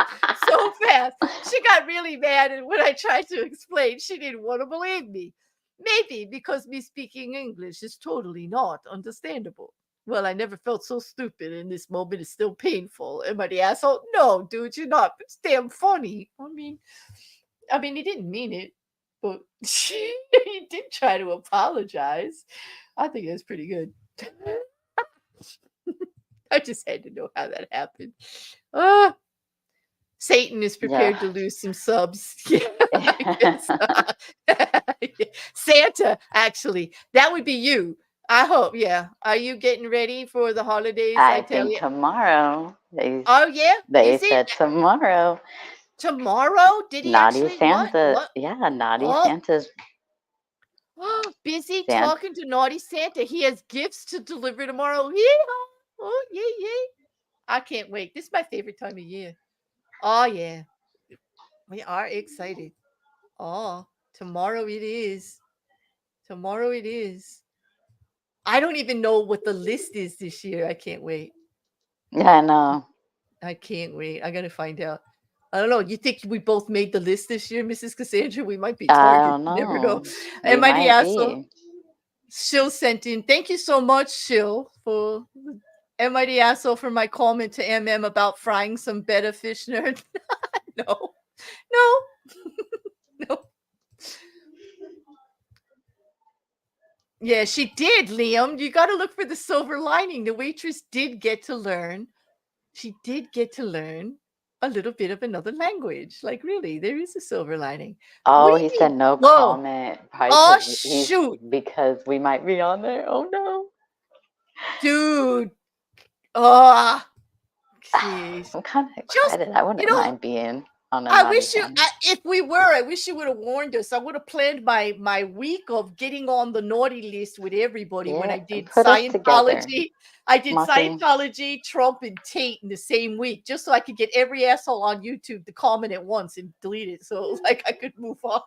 so fast. She got really mad, and when I tried to explain, she didn't want to believe me. Maybe because me speaking English is totally not understandable. Well, I never felt so stupid, and this moment is still painful. Am I the asshole? No, dude, you're not. It's damn funny. I mean, he didn't mean it, but he did try to apologize. I think that's pretty good. I just had to know how that happened. Satan is prepared to lose some subs. Santa, actually, that would be you. I hope. Yeah. Are you getting ready for the holidays? I think tomorrow. Oh yeah. They said tomorrow. Tomorrow? Did he Naughty actually? Santa. What? Yeah, Naughty Santa's. Busy talking to Naughty Santa. He has gifts to deliver tomorrow. Yeah. Oh yeah. I can't wait. This is my favorite time of year. Oh yeah. We are excited. Oh, tomorrow it is. Tomorrow it is. I don't even know what the list is this year. I can't wait. Yeah, I know. I can't wait. I gotta find out. I don't know. You think we both made the list this year, Mrs. Cassandra? We might be targeted. I don't know. Never know. Am I the asshole? Shill sent in. Thank you so much, Shill, for am I the asshole for my comment to MM about frying some better fish nerd? No. No. Yeah, she did, Liam. You got to look for the silver lining. The waitress did get to learn. She did get to learn a little bit of another language. Like, really, there is a silver lining. Oh, he said no comment. Oh, shoot. Because we might be on there. Oh, no. Dude. Oh, I'm kind of excited. I wouldn't mind being on the I wish channel. If we were, I wish you would have warned us. I would have planned my week of getting on the naughty list with everybody when I did Scientology. I did Scientology, Trump, and Tate in the same week, just so I could get every asshole on YouTube to comment at once and delete it, so like I could move on.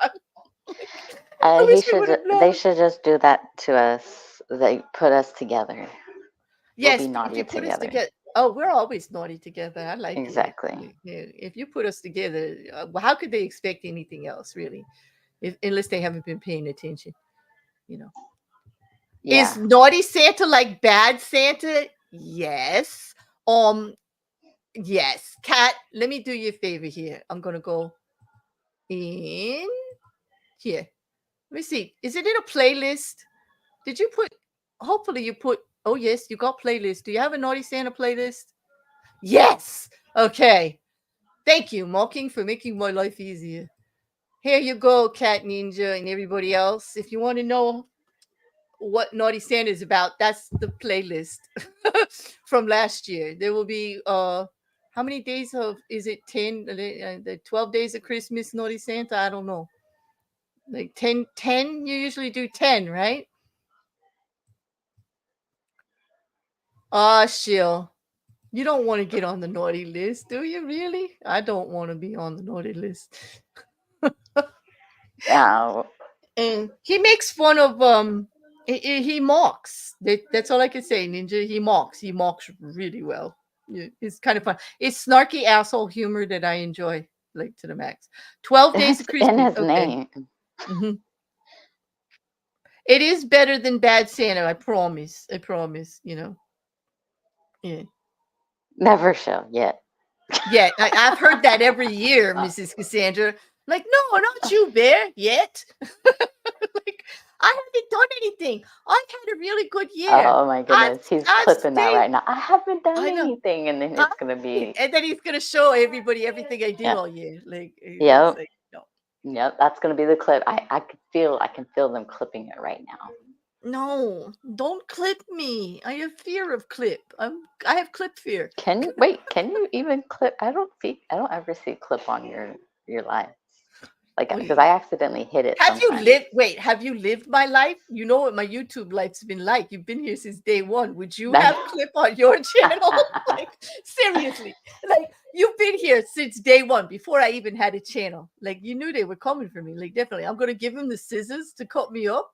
They should just do that to us. They put us together. Yes, we'll be naughty if you put us together. Oh, we're always naughty together. I like exactly. If you put us together, how could they expect anything else, really? Unless they haven't been paying attention, you know. Yeah. Is naughty Santa like bad Santa? Yes. Yes. Kat, let me do you a favor here. I'm gonna go in here. Let me see. Is it in a playlist? Did you put? Hopefully, you put. Oh, yes, you got playlist. Do you have a Naughty Santa playlist? Yes. Okay. Thank you, Mocking, for making my life easier. Here you go, Cat Ninja and everybody else. If you want to know what Naughty Santa is about, that's the playlist from last year. There will be, how many days of, is it 10, the 12 days of Christmas, Naughty Santa? I don't know. Like 10, you usually do 10, right? Shill, you don't want to get on the naughty list, do you really? I don't want to be on the naughty list. Yeah. And he makes fun of, he mocks. That's all I can say, Ninja. He mocks really well. It's kind of fun. It's snarky asshole humor that I enjoy, like, to the max. 12 days of Christmas. In his name. Mm-hmm. It is better than Bad Santa, I promise, you know. Yeah. Never show yet. Yeah, I've heard that every year, Mrs. Cassandra. Like, no, not you, Bear, yet. Like, I haven't done anything. I've had a really good year. Oh my goodness, he's clipping that right now. I haven't done anything, and then it's gonna be. And then he's gonna show everybody everything I did all year. Like, yep, like, no. Yep, that's gonna be the clip. I can feel them clipping it right now. No, don't clip me. I have fear of clip. I have clip fear. Can you even clip? I don't ever see clip on your live. Like, because I accidentally hit it. Have you lived my life? You know what my YouTube life's been like. You've been here since day one. Would you have clip on your channel? Like, seriously. Like, you've been here since day one, before I even had a channel. Like, you knew they were coming for me. Like, definitely. I'm gonna give them the scissors to cut me up.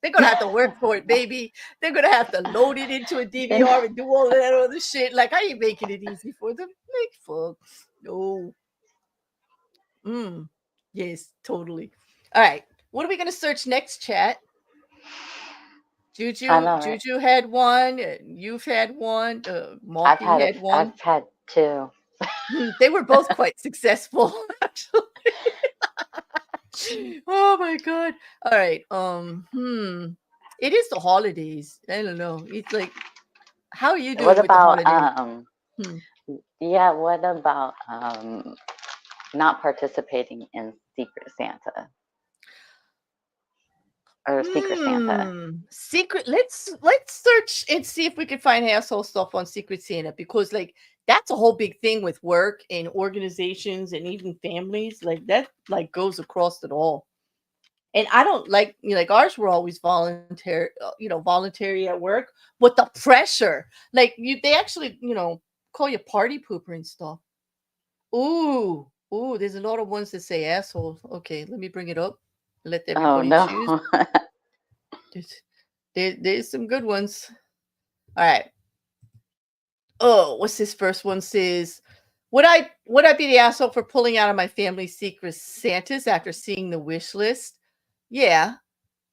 They're gonna have to work for it, baby. They're gonna have to load it into a DVR and do all that other shit. Like, I ain't making it easy for them. Like, fuck. No. Yes, totally. All right. What are we gonna search next, chat? Juju had one. You've had one. Marky had one. I've had two. They were both quite successful, actually. Oh my god. All right. It is the holidays. I don't know. It's like, how are you doing with the holidays? Yeah, what about not participating in Secret Santa? Or Secret Santa. Secret. Let's search and see if we can find asshole stuff on Secret Santa, because like that's a whole big thing with work and organizations and even families. Like that like goes across it all. And I don't like, like ours were always voluntary, voluntary at work, but the pressure, like they actually, call you party pooper and stuff. Ooh, there's a lot of ones that say asshole. Okay, let me bring it up. Let everybody choose. There's some good ones. All right. Oh, what's this first one says? Would I be the asshole for pulling out of my family's secret Santas after seeing the wish list? Yeah.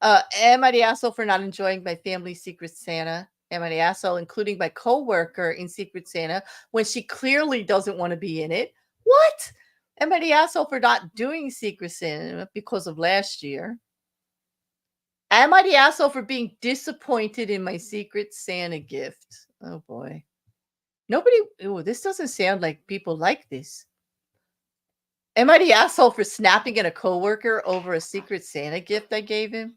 Am I the asshole for not enjoying my family's Secret Santa? Am I the asshole including my coworker in Secret Santa when she clearly doesn't want to be in it? What? Am I the asshole for not doing Secret Santa because of last year? Am I the asshole for being disappointed in my Secret Santa gift? Oh boy. This doesn't sound like people like this. Am I the asshole for snapping at a coworker over a Secret Santa gift I gave him?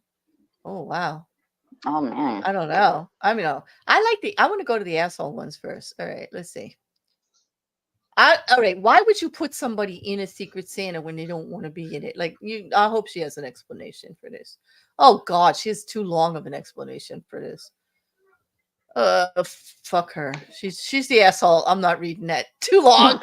Oh, wow. Oh, man. I don't know. I mean, I want to go to the asshole ones first. All right, let's see. All right, why would you put somebody in a Secret Santa when they don't want to be in it? Like, I hope she has an explanation for this. Oh, God, she has too long of an explanation for this. Fuck her. She's the asshole. I'm not reading that. Too long.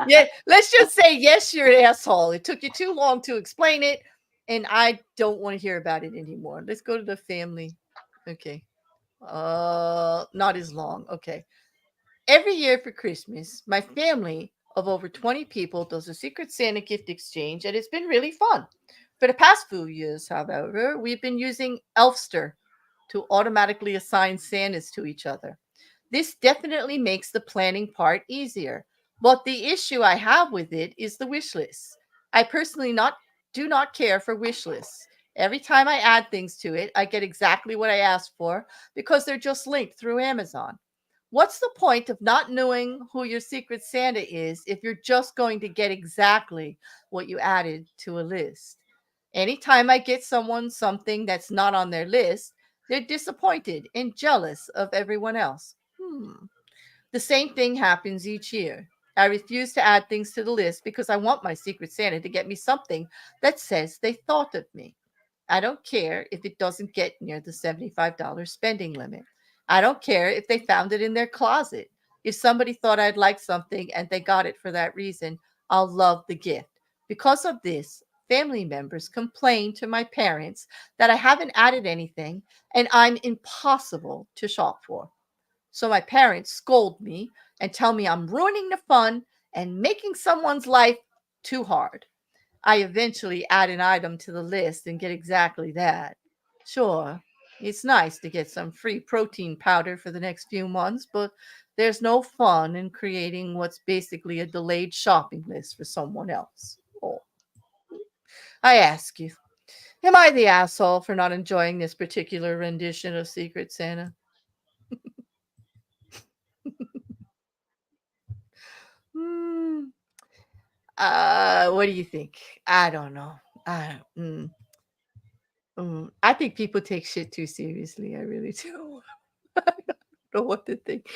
Yeah, let's just say yes, you're an asshole. It took you too long to explain it, and I don't want to hear about it anymore. Let's go to the family. Okay. Not as long. Okay. Every year for Christmas, my family of over 20 people does a Secret Santa gift exchange, and it's been really fun. For the past few years, however, we've been using Elfster to automatically assign Santas to each other. This definitely makes the planning part easier. But the issue I have with it is the wish list. I personally do not care for wish lists. Every time I add things to it, I get exactly what I asked for because they're just linked through Amazon. What's the point of not knowing who your Secret Santa is if you're just going to get exactly what you added to a list? Anytime I get someone something that's not on their list, they're disappointed and jealous of everyone else. The same thing happens each year. I refuse to add things to the list because I want my Secret Santa to get me something that says they thought of me. I don't care if it doesn't get near the $75 spending limit. I don't care if they found it in their closet. If somebody thought I'd like something and they got it for that reason, I'll love the gift. Because of this, family members complain to my parents that I haven't added anything and I'm impossible to shop for. So my parents scold me and tell me I'm ruining the fun and making someone's life too hard. I eventually add an item to the list and get exactly that. Sure, it's nice to get some free protein powder for the next few months, but there's no fun in creating what's basically a delayed shopping list for someone else. Oh. I ask you, am I the asshole for not enjoying this particular rendition of Secret Santa? What do you think? I don't know. I think people take shit too seriously. I really do. I don't know what to think.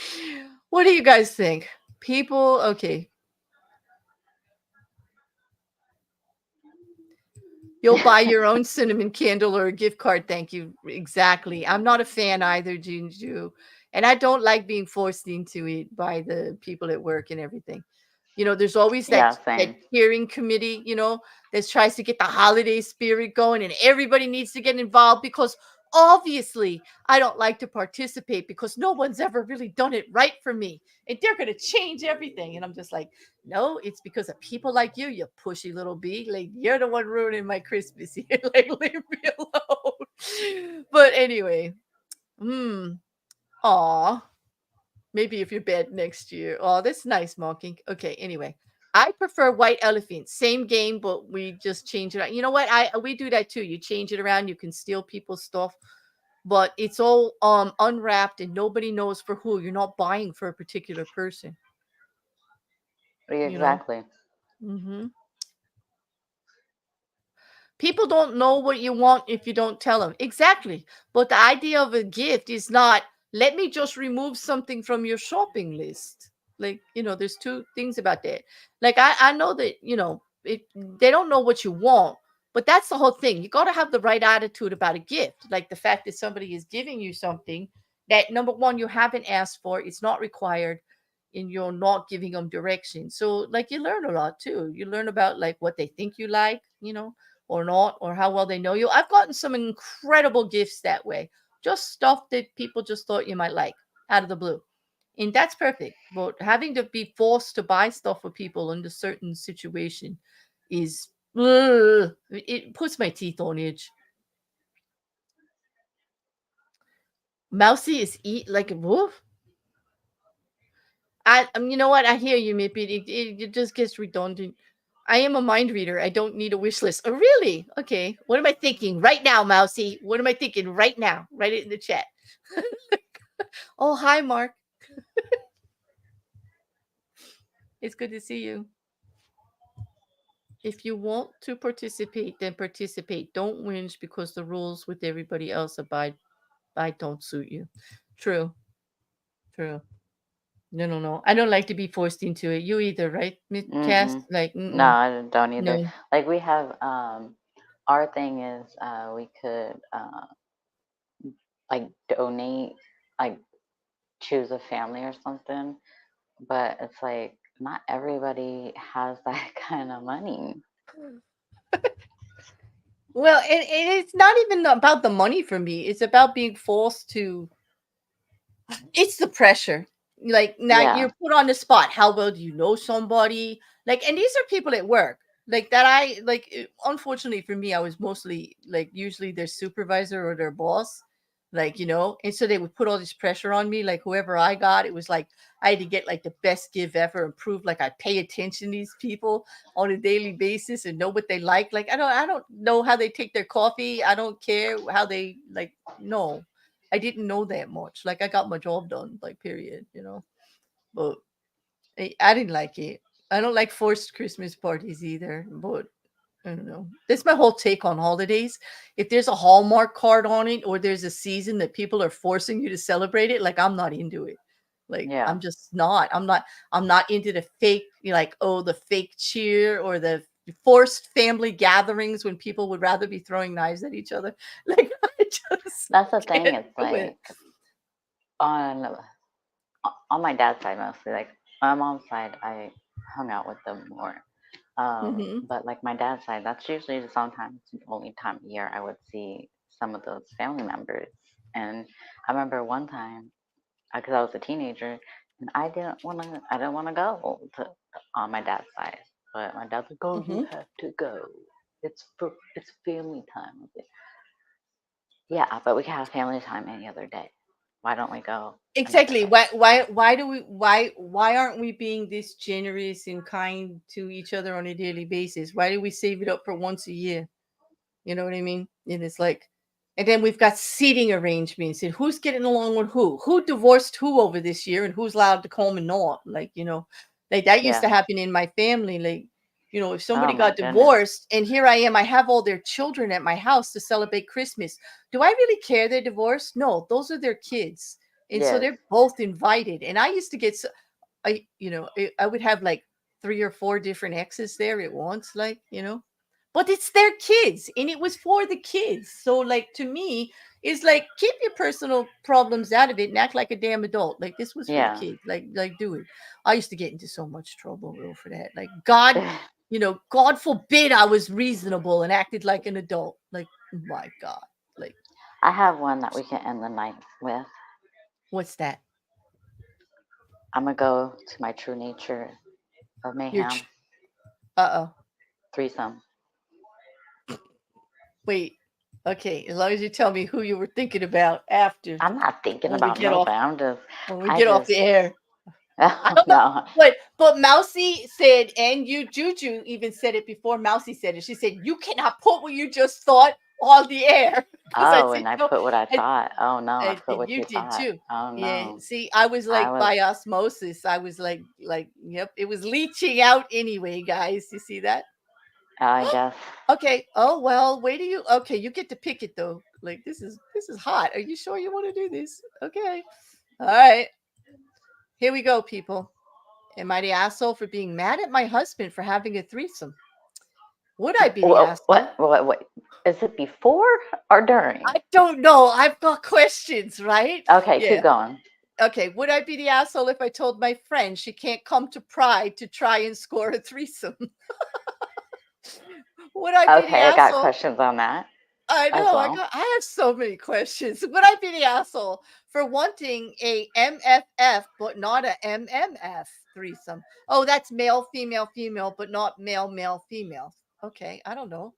What do you guys think? People, okay. You'll buy your own cinnamon candle or a gift card. Thank you. Exactly. I'm not a fan either, Jinju. And I don't like being forced into it by the people at work and everything. There's always Yeah, that same. cheering committee, that tries to get the holiday spirit going, and everybody needs to get involved because obviously I don't like to participate because no one's ever really done it right for me, and they're going to change everything. And I'm just like, no, it's because of people like you pushy little bee. Like, you're the one ruining my Christmas here. Like, leave me alone. But anyway, aw. Maybe if you're bad next year. Oh, that's nice, Mocking. Okay, anyway. I prefer white elephant. Same game, but we just change it out. You know what? We do that too. You change it around, you can steal people's stuff, but it's all unwrapped and nobody knows for who. You're not buying for a particular person, you know. Exactly. Mm-hmm. People don't know what you want if you don't tell them. Exactly. But the idea of a gift is not, let me just remove something from your shopping list. Like, there's two things about that. Like, I know that, they don't know what you want, but that's the whole thing. You got to have the right attitude about a gift. Like the fact that somebody is giving you something that, number one, you haven't asked for, it's not required, and you're not giving them direction. So, like, you learn a lot too. You learn about like what they think you like, or not, or how well they know you. I've gotten some incredible gifts that way. Just stuff that people just thought you might like out of the blue. And that's perfect. But having to be forced to buy stuff for people under certain situation is, it puts my teeth on edge. Mousy is eat like a wolf. You know what? I hear you, maybe it just gets redundant. I am a mind reader. I don't need a wish list. Oh, really? Okay. What am I thinking right now, Mousy? What am I thinking right now? Write it in the chat. Oh, hi, Mark. It's good to see you. If you want to participate, then participate. Don't whinge because the rules with everybody else abide by don't suit you. True. True. No. I don't like to be forced into it. You either, right, Miss Cass? Mm-mm. Like, No, I don't either. no. Like we have, our thing is, we could, like donate, like choose a family or something, but it's like not everybody has that kind of money. Well, it's not even about the money for me. It's about being forced to. It's the pressure. Like, now Yeah, you're put on the spot. How well do you know somebody? Like, and these are people at work. Like that, unfortunately for me, I was mostly like usually their supervisor or their boss. Like, and so they would put all this pressure on me. Like, whoever I got, it was like I had to get like the best give ever and prove like I pay attention to these people on a daily basis and know what they like. Like, I don't know how they take their coffee. I don't care how they like. No, I didn't know that much. Like, I got my job done, like, period. But I didn't like it. I don't like forced Christmas parties either. But I don't know. That's my whole take on holidays. If there's a Hallmark card on it or there's a season that people are forcing you to celebrate it, like, I'm not into it. Like, yeah, I'm just not. I'm not into the fake, like, oh, the fake cheer or the forced family gatherings when people would rather be throwing knives at each other. Like, I just that's the thing. can't It's do it. like on on my dad's side mostly. Like my mom's side, I hung out with them more. Hmm. But like my dad's side, that's usually sometimes the only time of year I would see some of those family members. And I remember one time, because I was a teenager, and I didn't want to go to on my dad's side. But my dad's like, "Oh, you Hmm. have to go. It's family time." I was like, yeah, but we can have family time any other day. Why don't we go another Exactly. day? Why aren't we being this generous and kind to each other on a daily basis? Why do we save it up for once a year? You know what I mean? And it's like, and then we've got seating arrangements and who's getting along with who divorced who over this year, and who's allowed to come and not. Like, like that used Yeah. to happen in my family. Like, if Oh somebody my got goodness. divorced and here I am, I have all their children at my house to celebrate Christmas. Do I really care they're divorced? No, those are their kids. And so Yes. they're both invited. And I used to get, I would have like 3 or 4 different exes there at once, like, but it's their kids and it was for the kids. So like to me, it's like keep your personal problems out of it and act like a damn adult. Like this was for the kids. Like do it. I used to get into so much trouble for that. Like God, God forbid I was reasonable and acted like an adult. Like my God. Like I have one that we can end the night with. What's that? I'm gonna go to my true nature of mayhem. Threesome. Wait. Okay, as long as you tell me who you were thinking about after. I'm not thinking about nobody. I'm just when we get off the air. I don't know. But Mousy said, and you Juju even said it before Mousy said it. She said, you cannot put what you just thought on the air. Oh, and I put what I thought. Oh no, I put what you did thought. too. Oh no. Yeah. See, I was like by osmosis. I was like, yep, it was leaching out anyway, guys. You see that? I guess. Okay. Oh well, wait till you okay, you get to pick it though. Like this is hot. Are you sure you want to do this? Okay. All right. Here we go, people. Am I the asshole for being mad at my husband for having a threesome? Would I be the asshole? What? Is it before or during? I don't know. I've got questions, right? Okay, keep going. Okay, would I be the asshole if I told my friend she can't come to Pride to try and score a threesome? Would I be the asshole? I got questions on that. I know. Well. I have so many questions. Would I be the asshole for wanting a MFF but not a MMF threesome? Oh, that's male, female, female, but not male, male, female. Okay, I don't know.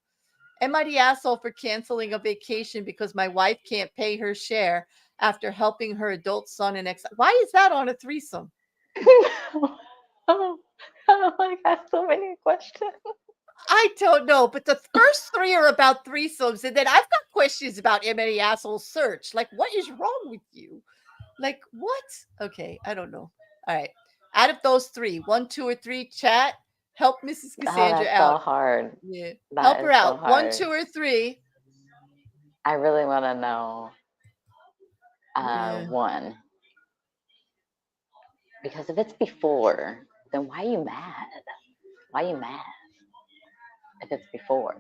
Am I the asshole for canceling a vacation because my wife can't pay her share after helping her adult son and ex? Why is that on a threesome? Oh, I got so many questions. I don't know, but the first three are about threesomes, and then I've got questions about AmItheAsshole search. Like, what is wrong with you? Like, what? Okay, I don't know. All right. Out of those three, 1, 2, or 3, chat, help Mrs. Cassandra out. So hard. Yeah. Help her out. So 1, 2, or 3. I really want to know 1. Because if it's before, then why are you mad? Why are you mad? If it's before.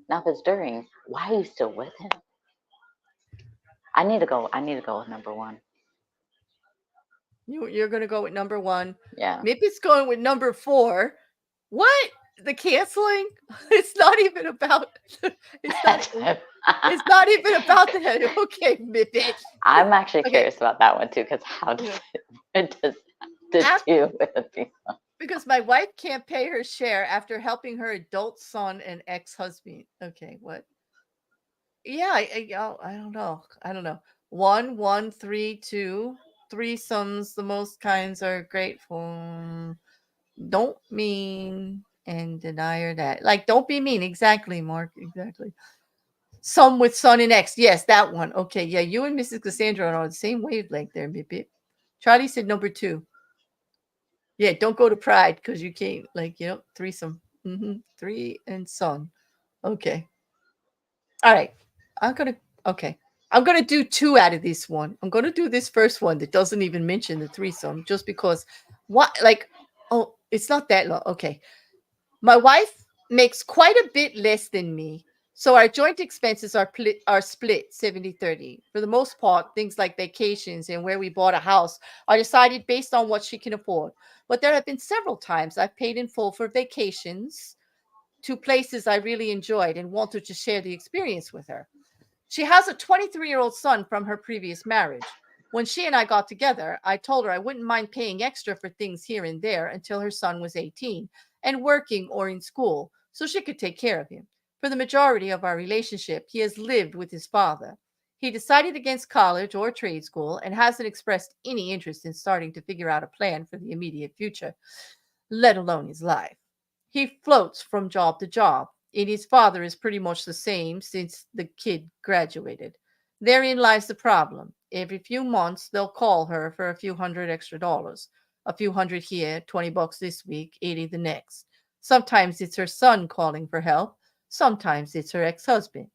Now if it's during, why are you still with him? I need to go with number 1. You're gonna go with number 1. Yeah. Maybe it's going with number 4. What? The canceling? It's not even about it's not even about that. Okay, Mippet. I'm actually curious about that one too, because how does it does do with a threesome? Because my wife can't pay her share after helping her adult son and ex-husband. Okay, what? Yeah, I don't know. I don't know. 1, 1, 3, 2. Threesomes, the most kinds are grateful. Don't mean and deny that. Like, don't be mean. Exactly, Mark. Exactly. Some with son and ex. Yes, that one. Okay, yeah, you and Mrs. Cassandra are on the same wavelength there, Mippet. Charlie said number 2. Yeah, don't go to Pride because you can't, like, threesome. 3 and son. Okay. All right. I'm going to do 2 out of this one. I'm going to do this first one that doesn't even mention the threesome just because it's not that long. Okay. My wife makes quite a bit less than me. So our joint expenses are split 70-30. For the most part, things like vacations and where we bought a house are decided based on what she can afford. But there have been several times I've paid in full for vacations to places I really enjoyed and wanted to share the experience with her. She has a 23-year-old son from her previous marriage. When she and I got together, I told her I wouldn't mind paying extra for things here and there until her son was 18 and working or in school, so she could take care of him. For the majority of our relationship, he has lived with his father. He decided against college or trade school and hasn't expressed any interest in starting to figure out a plan for the immediate future, let alone his life. He floats from job to job, and his father is pretty much the same since the kid graduated. Therein lies the problem. Every few months, they'll call her for a few $100 extra. A few $100 here, $20 this week, $80 the next. Sometimes it's her son calling for help. Sometimes it's her ex-husband.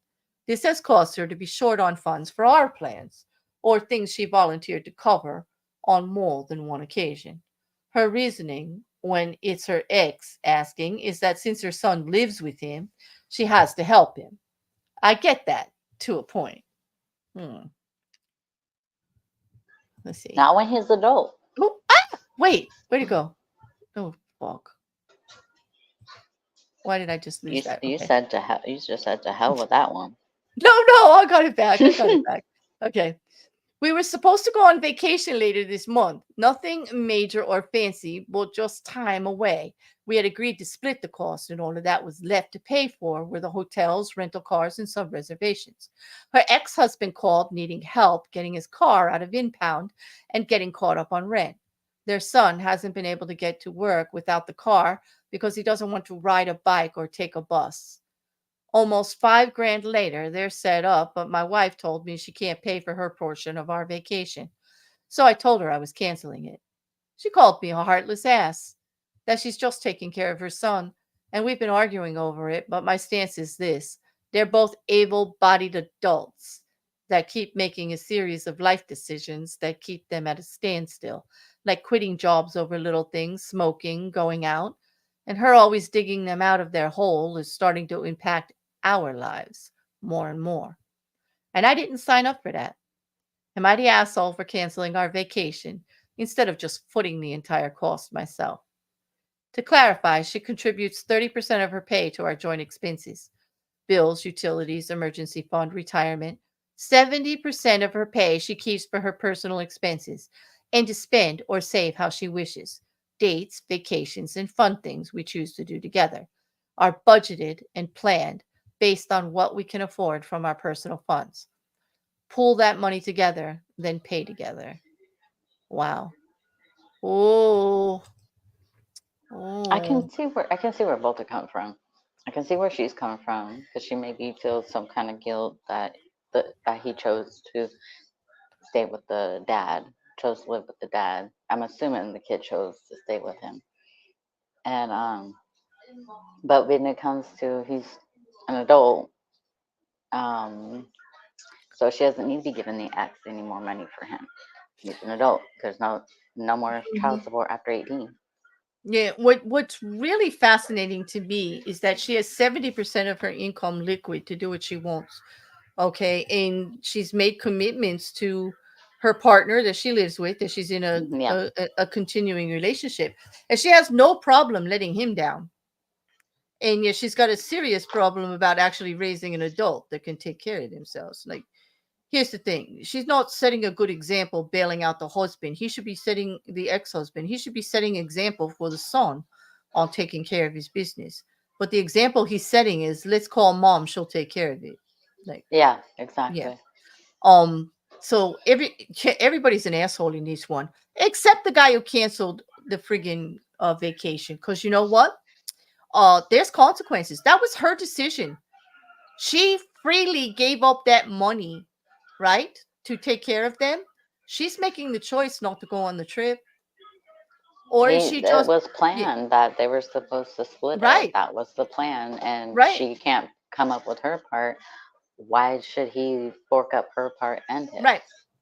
This has caused her to be short on funds for our plans or things she volunteered to cover on more than one occasion. Her reasoning when it's her ex asking is that since her son lives with him, she has to help him. I get that to a point. Let's see. Not when he's adult. Oh, wait, where'd it go? Oh, fuck. Why did I just lose that? You Okay. said to hell. You just said to hell with that one. No, I got it back. Okay. We were supposed to go on vacation later this month. Nothing major or fancy, but just time away. We had agreed to split the cost, and all of that was left to pay for were the hotels, rental cars, and some reservations. Her ex-husband called needing help getting his car out of impound and getting caught up on rent. Their son hasn't been able to get to work without the car because he doesn't want to ride a bike or take a bus. Almost $5,000 later, they're set up, but my wife told me she can't pay for her portion of our vacation. So I told her I was canceling it. She called me a heartless ass, that she's just taking care of her son, and we've been arguing over it, but my stance is this. They're both able-bodied adults that keep making a series of life decisions that keep them at a standstill, like quitting jobs over little things, smoking, going out, and her always digging them out of their hole is starting to impact our lives more and more. And I didn't sign up for that. Am I the asshole for canceling our vacation instead of just footing the entire cost myself? To clarify, she contributes 30% of her pay to our joint expenses: bills, utilities, emergency fund, retirement. 70% of her pay she keeps for her personal expenses and to spend or save how she wishes. Dates, vacations, and fun things we choose to do together are budgeted and planned based on what we can afford from our personal funds. Pool that money together, then pay together. Wow. Oh. I can see where both are coming from. I can see where she's coming from because she maybe feels some kind of guilt that that he chose to stay with the dad, chose to live with the dad. I'm assuming the kid chose to stay with him. And but when it comes to he's an adult, um, so she doesn't need to be giving the ex any more money for him. He's an adult. There's no more child support after 18. Yeah, what's really fascinating to me is that she has 70% of her income liquid to do what she wants. Okay, and she's made commitments to her partner that she lives with, that she's in a continuing relationship, and she has no problem letting him down. And yet she's got a serious problem about actually raising an adult that can take care of themselves. Like, here's the thing. She's not setting a good example bailing out the husband. He should be setting the ex-husband. He should be setting example for the son on taking care of his business. But the example he's setting is, let's call mom, she'll take care of it. Like, yeah, exactly. Yeah. So everybody's an asshole in this one, except the guy who canceled the friggin' vacation. Because you know what? There's consequences. That was her decision. She freely gave up that money, right, to take care of them. She's making the choice not to go on the trip. Or is she just... It was planned that they were supposed to split Right. it. That was the plan. And Right. she can't come up with her part. Why should he fork up her part and his?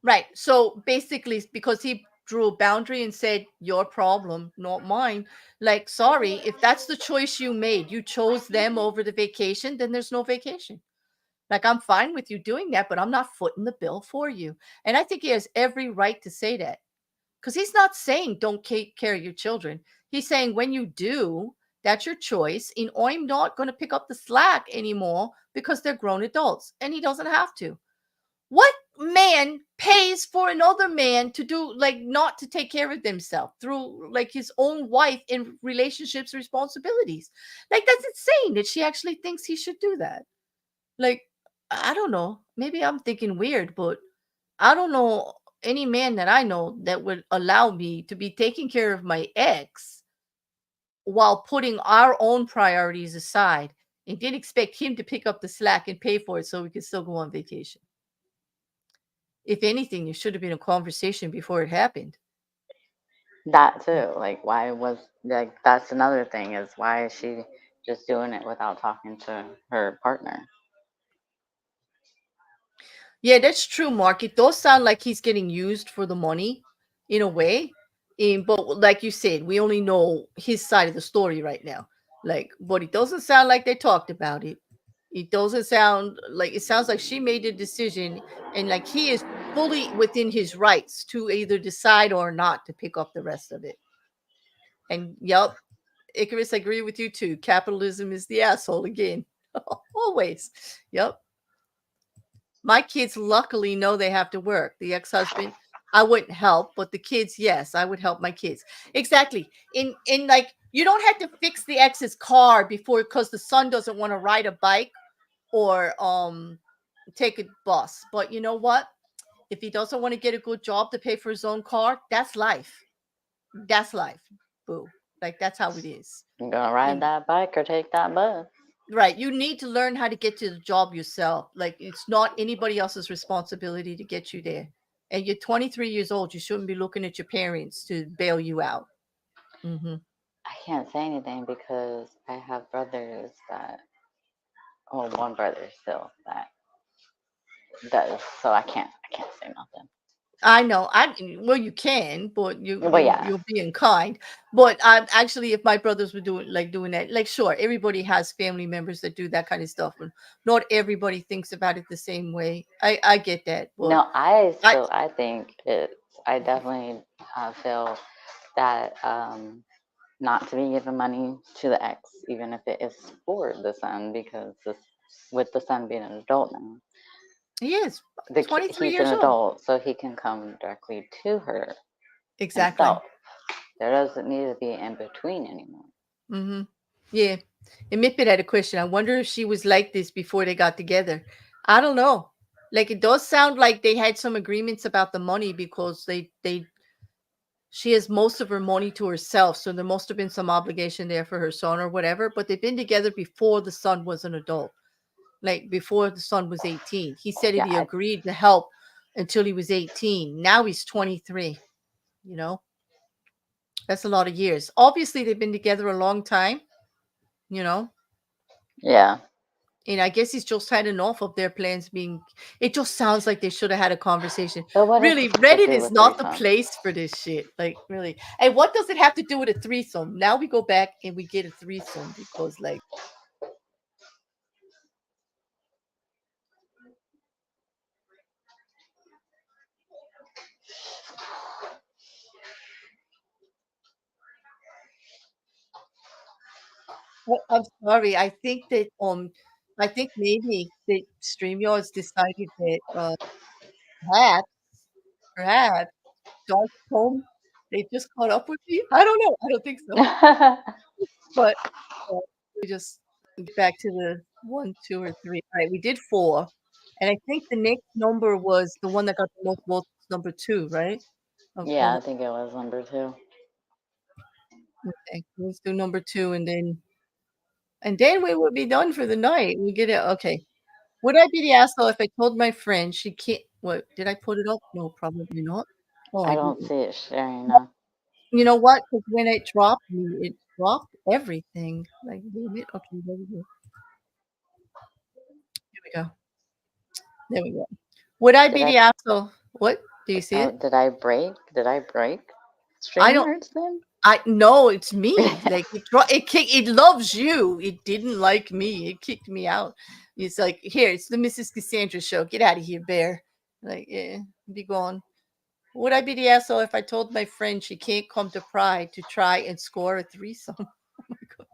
Right. So basically, because he drew a boundary and said, your problem, not mine. Like, sorry, if that's the choice you made, you chose them over the vacation, then there's no vacation. Like, I'm fine with you doing that, but I'm not footing the bill for you. And I think he has every right to say that, because he's not saying don't take care of your children. He's saying when you do, that's your choice. And I'm not going to pick up the slack anymore because they're grown adults, and he doesn't have to. What man pays for another man to do, like, not to take care of themselves through, like, his own wife in relationships responsibilities? Like, that's insane that she actually thinks he should do that. Like, I don't know. Maybe I'm thinking weird, but I don't know any man that I know that would allow me to be taking care of my ex while putting our own priorities aside and didn't expect him to pick up the slack and pay for it so we could still go on vacation. If anything, it should have been a conversation before it happened. That too. Like, why was, like, that's another thing, is why is she just doing it without talking to her partner? Yeah, that's true, Mark. It does sound like he's getting used for the money in a way. But like you said, we only know his side of the story right now. Like, but it doesn't sound like they talked about it. It doesn't sound like, it sounds like she made a decision, and like he is fully within his rights to either decide or not to pick up the rest of it. And yep, Icarus, I agree with you too. Capitalism is the asshole again. Always. Yep. My kids luckily know they have to work. The ex-husband, I wouldn't help, but the kids, yes, I would help my kids. Exactly. In like, you don't have to fix the ex's car before, because the son doesn't want to ride a bike or take a bus. But you know what? If he doesn't want to get a good job to pay for his own car, that's life. That's life. Boo. Like, that's how it is. You're gonna ride that bike or take that bus. Right. You need to learn how to get to the job yourself. Like, it's not anybody else's responsibility to get you there. And you're 23 years old. You shouldn't be looking at your parents to bail you out. Mm-hmm. I can't say anything because I have brothers that, oh, one brother still that does, so I can't say nothing. I know. Well, you can, but Yeah. you're being kind. But actually, if my brothers were doing that, like, sure, everybody has family members that do that kind of stuff, and not everybody thinks about it the same way. I get that. But No, I think it's, I definitely feel that not to be giving money to the ex, even if it is for the son, because with the son being an adult now. He is 23 he's years an old. adult, so he can come directly to her. Exactly. Himself. There doesn't need to be in between anymore. Mm-hmm. Yeah. And Mipit had a question. I wonder if she was like this before they got together. I don't know. Like, it does sound like they had some agreements about the money, because she has most of her money to herself, so there must have been some obligation there for her son or whatever. But they've been together before the son was an adult, like before the son was 18. He said he agreed to help until he was 18. Now he's 23. You know, that's a lot of years. Obviously, they've been together a long time. You know. Yeah. And I guess he's just had enough of their plans being. It just sounds like they should have had a conversation. Really, Reddit is not the place for this shit. Like, really. And what does it have to do with a threesome? Now we go back and we get a threesome because, like. I'm sorry. I think maybe that StreamYard's decided that perhaps perhaps Dark Home, they just caught up with me. I don't know. I don't think so. But we just get back to the 1, 2, or 3. All right, we did 4, and I think the next number was the one that got the most votes, number 2, right? Yeah, I think it was number 2. Okay, let's do number 2, and then we would be done for the night. We get it. Okay. Would I be the asshole if I told my friend she can't? What, did I put it up? No, probably not. Oh, I I don't didn't. see it sharing now. You know what? Because when it dropped me, it dropped everything. Like, damn it. Okay, there we go. Here we go. There we go. Would I be the asshole? What? Do you see it? Did I break? I don't. StreamYards then? I know it's me. Like, it loves you. It didn't like me. It kicked me out. It's like, here, it's the Mrs. Cassandra show. Get out of here, bear. Like, yeah, be gone. Would I be the asshole if I told my friend she can't come to Pride to try and score a threesome? Oh my god.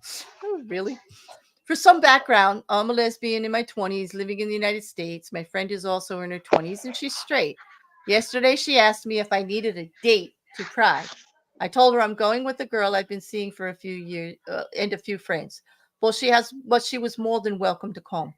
Oh, really? For some background, I'm a lesbian in my 20s, living in the United States. My friend is also in her 20s, and she's straight. Yesterday, she asked me if I needed a date to Pride. I told her I'm going with a girl I've been seeing for a few years and a few friends. Well, she was more than welcome to come.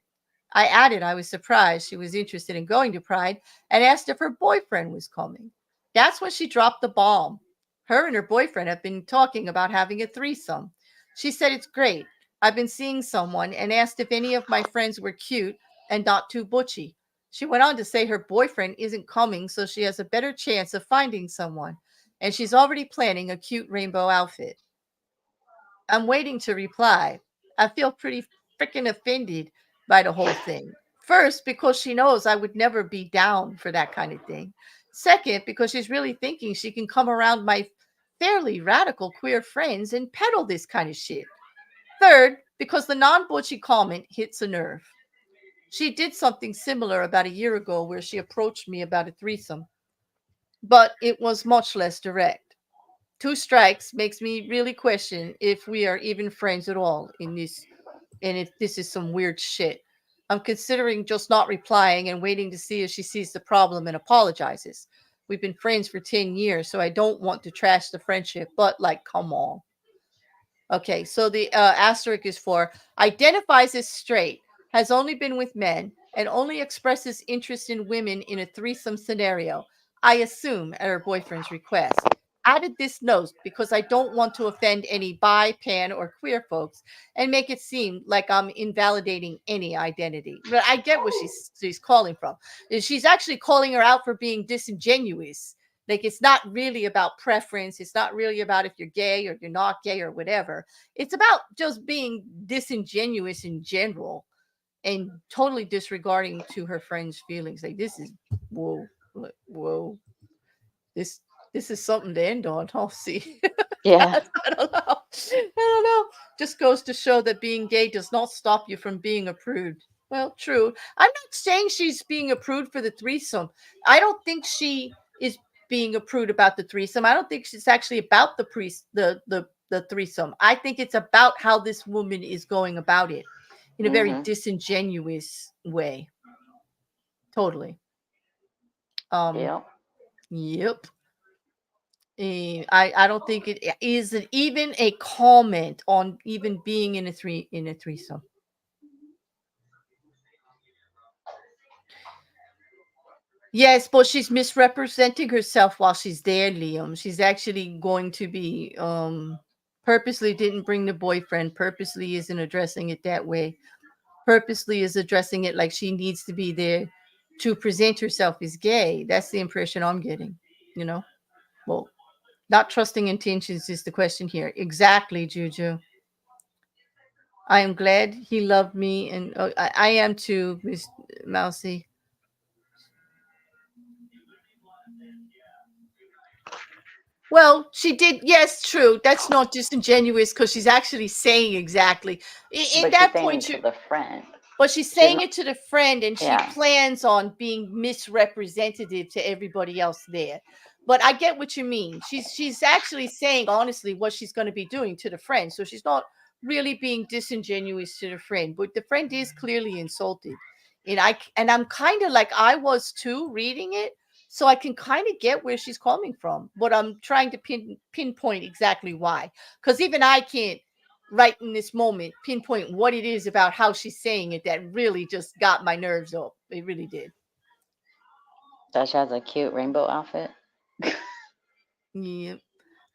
I added I was surprised she was interested in going to Pride and asked if her boyfriend was coming. That's when she dropped the bomb. Her and her boyfriend have been talking about having a threesome. She said it's great. I've been seeing someone and asked if any of my friends were cute and not too butchy. She went on to say her boyfriend isn't coming, so she has a better chance of finding someone. And she's already planning a cute rainbow outfit. I'm waiting to reply. I feel pretty freaking offended by the whole thing. First, because she knows I would never be down for that kind of thing. Second, because she's really thinking she can come around my fairly radical queer friends and peddle this kind of shit. Third, because the non-butchy comment hits a nerve. She did something similar about a year ago where she approached me about a threesome, but it was much less direct. 2 strikes makes me really question if we are even friends at all in this, and if this is some weird shit. I'm considering just not replying and waiting to see if she sees the problem and apologizes. We've been friends for 10 years, so I don't want to trash the friendship, but like, come on. Okay, so the asterisk is for identifies as straight, has only been with men, and only expresses interest in women in a threesome scenario, I assume at her boyfriend's request. Added this note because I don't want to offend any bi, pan, or queer folks and make it seem like I'm invalidating any identity. But I get what she's calling from. She's actually calling her out for being disingenuous. Like, it's not really about preference. It's not really about if you're gay or you're not gay or whatever. It's about just being disingenuous in general and totally disregarding to her friend's feelings. Like, this is whoa. This is something to end on. I'll see. Yeah. I don't know. Just goes to show that being gay does not stop you from being a prude. Well, true. I'm not saying she's being a prude for the threesome. I don't think she is being a prude about the threesome. I don't think she's actually about the threesome. I think it's about how this woman is going about it in a very disingenuous way. Totally. Yep. Yep. I don't think it is even a comment on even being in a threesome. Yes, but she's misrepresenting herself while she's there, Liam. She's actually going to be purposely didn't bring the boyfriend, purposely isn't addressing it that way, purposely is addressing it like she needs to be there to present herself as gay. That's the impression I'm getting, you know. Well, not trusting intentions is the question here. Exactly, Juju. I am glad he loved me, and I am too, Miss Mousy. Well, she did. Yes, true. That's not disingenuous because she's actually saying exactly. In But that she's saying point, it to the friend. but she's saying it to the friend, and she Yeah. plans on being misrepresentative to everybody else there. But I get what you mean. She's actually saying honestly what she's going to be doing to the friend. So she's not really being disingenuous to the friend, but the friend is clearly insulted. And I'm kind of like I was too reading it, so I can kind of get where she's coming from, but I'm trying to pinpoint exactly why, because even I can't right in this moment pinpoint what it is about how she's saying it that really just got my nerves up. It really did. That she has a cute rainbow outfit. Yeah.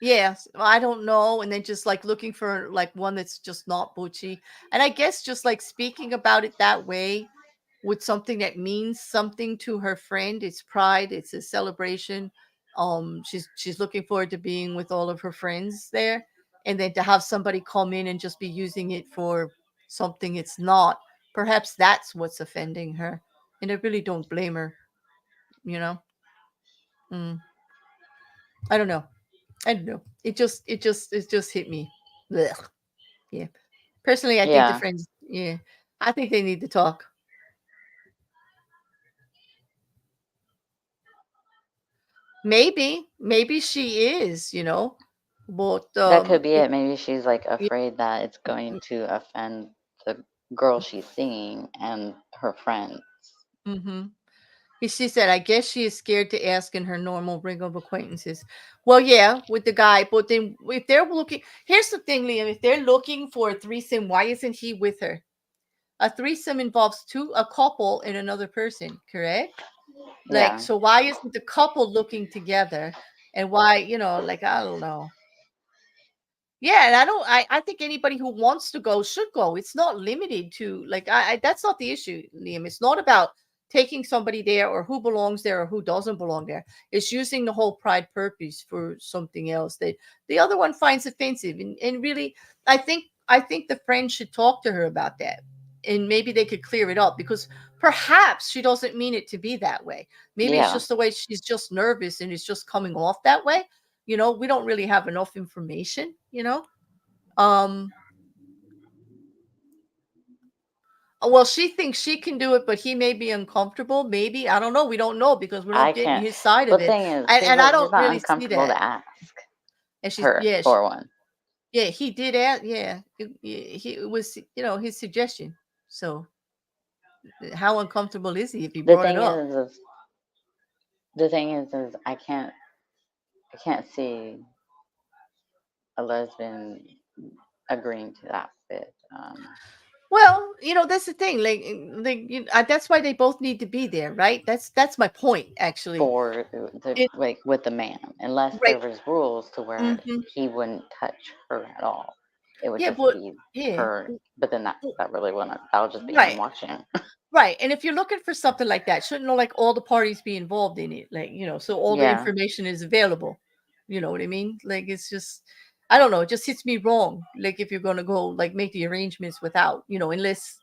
Yes, I don't know. And then just like looking for like one that's just not butchy. And I guess just like speaking about it that way with something that means something to her friend. It's pride, it's a celebration. She's looking forward to being with all of her friends there. And then to have somebody come in and just be using it for something it's not. Perhaps that's what's offending her. And I really don't blame her, you know? I don't know. I don't know. It just hit me. Blech. Yeah. Personally, I think the Yeah. friends, yeah, I think they need to talk. Maybe she is, but That could be it. Maybe she's like afraid that it's going mm, to offend the girl she's seeing and her friends. mm-hmm. She said, I guess she is scared to ask in her normal ring of acquaintances. Well, yeah, with the guy, but then if they're looking, here's the thing, Liam, if they're looking for a threesome, why isn't he with her? A threesome involves a couple and another person, correct? Like, Yeah. so why isn't the couple looking together? And why, like, I don't know. Yeah, and I think anybody who wants to go should go. It's not limited to like I that's not the issue, Liam. It's not about taking somebody there or who belongs there or who doesn't belong there. It's using the whole pride purpose for something else that the other one finds offensive. And really, I think the friend should talk to her about that. And maybe they could clear it up because perhaps she doesn't mean it to be that way. Maybe it's Yeah. just the way she's just nervous and it's just coming off that way. We don't really have enough information. Well, she thinks she can do it, but he may be uncomfortable. Maybe, I don't know. We don't know because we're I not getting can't. his side of But it, thing is, and I she's don't not really see uncomfortable that. to ask And she's her for one. yeah, he did ask. Yeah, it was his suggestion. So how uncomfortable is he if he The brought it thing up? is the thing is I can't see a lesbian agreeing to that bit. Well, that's the thing. That's why they both need to be there, right? That's my point, actually. For the It like with the man, unless there right. was rules to where Hmm. he wouldn't touch her at all. It would Yeah, just but be yeah, her. But then w- that really wouldn't. That would just be him right. watching. Right. And if you're looking for something like that, shouldn't like all the parties be involved in it? Like, so all the Yeah, information is available. You know what I mean? Like it's just I don't know, it just hits me wrong. Like if you're gonna go like make the arrangements without, unless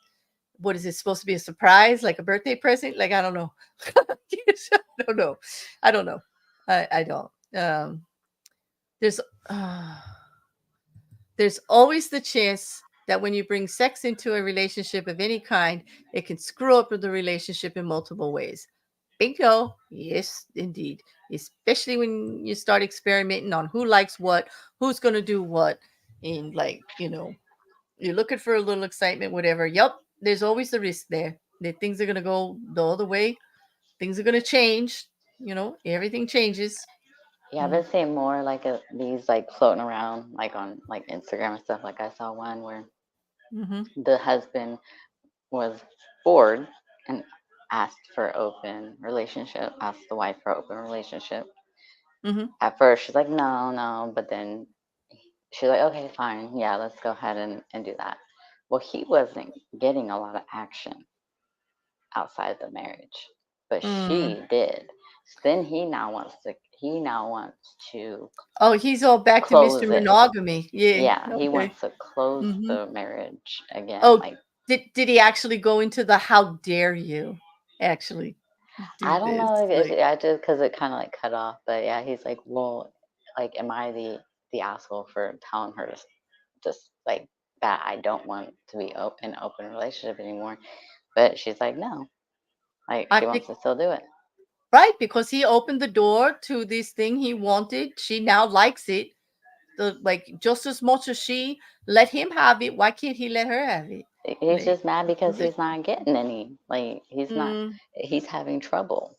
what is it supposed to be a surprise, like a birthday present? Like I don't know. I don't know. I don't know. I don't. There's there's always the chance that when you bring sex into a relationship of any kind, it can screw up the relationship in multiple ways. Bingo. Yes, indeed. Especially when you start experimenting on who likes what, who's going to do what. And like, you're looking for a little excitement, whatever. Yep. There's always the risk there that things are going to go the other way. Things are going to change. Everything changes. yeah. I've been seeing more like these like floating around like on like Instagram and stuff. Like I saw one where Mm-hmm. the husband was bored and asked for open relationship. Asked the wife for open relationship. Mm-hmm. At first, she's like, no, no, but then she's like, okay, fine, yeah, let's go ahead and do that. Well, he wasn't getting a lot of action outside the marriage, but Mm. she did. So then he now wants to Oh, he's all back to Mr. close it. Monogamy. Yeah. Yeah, he Okay. wants to close Mm-hmm. the marriage again. Oh, Like, did he actually go into the how dare you actually do I don't this? know if Like, I just because it kind of like cut off, but yeah, he's like, well, like, am I the asshole for telling her to just like that I don't want to be in an open relationship anymore? But she's like, no, like I she wants think to still do it. right, because he opened the door to this thing he wanted. She now likes it. Like just as much as she let him have it, why can't he let her have it? He's Like, just mad because like, he's not getting any. Like mm, he's having trouble,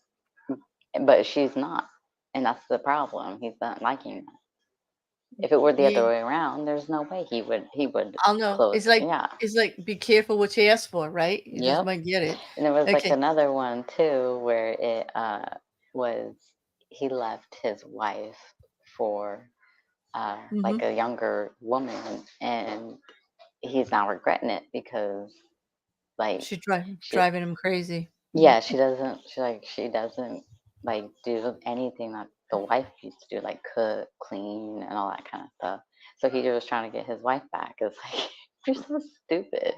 but she's not, and that's the problem. He's not liking that. If it were the other yeah, way around, there's no way he would I don't know. close. It's like Yeah. be careful what you ask for, right? You just Yep. might get it. And there was like Okay. another one too where it was he left his wife for like Mm-hmm. a younger woman, and he's now regretting it because like She she driving him crazy. yeah she doesn't like do anything that the wife used to do, like cook, clean, and all that kind of stuff. So he was trying to get his wife back. It's like you're so stupid.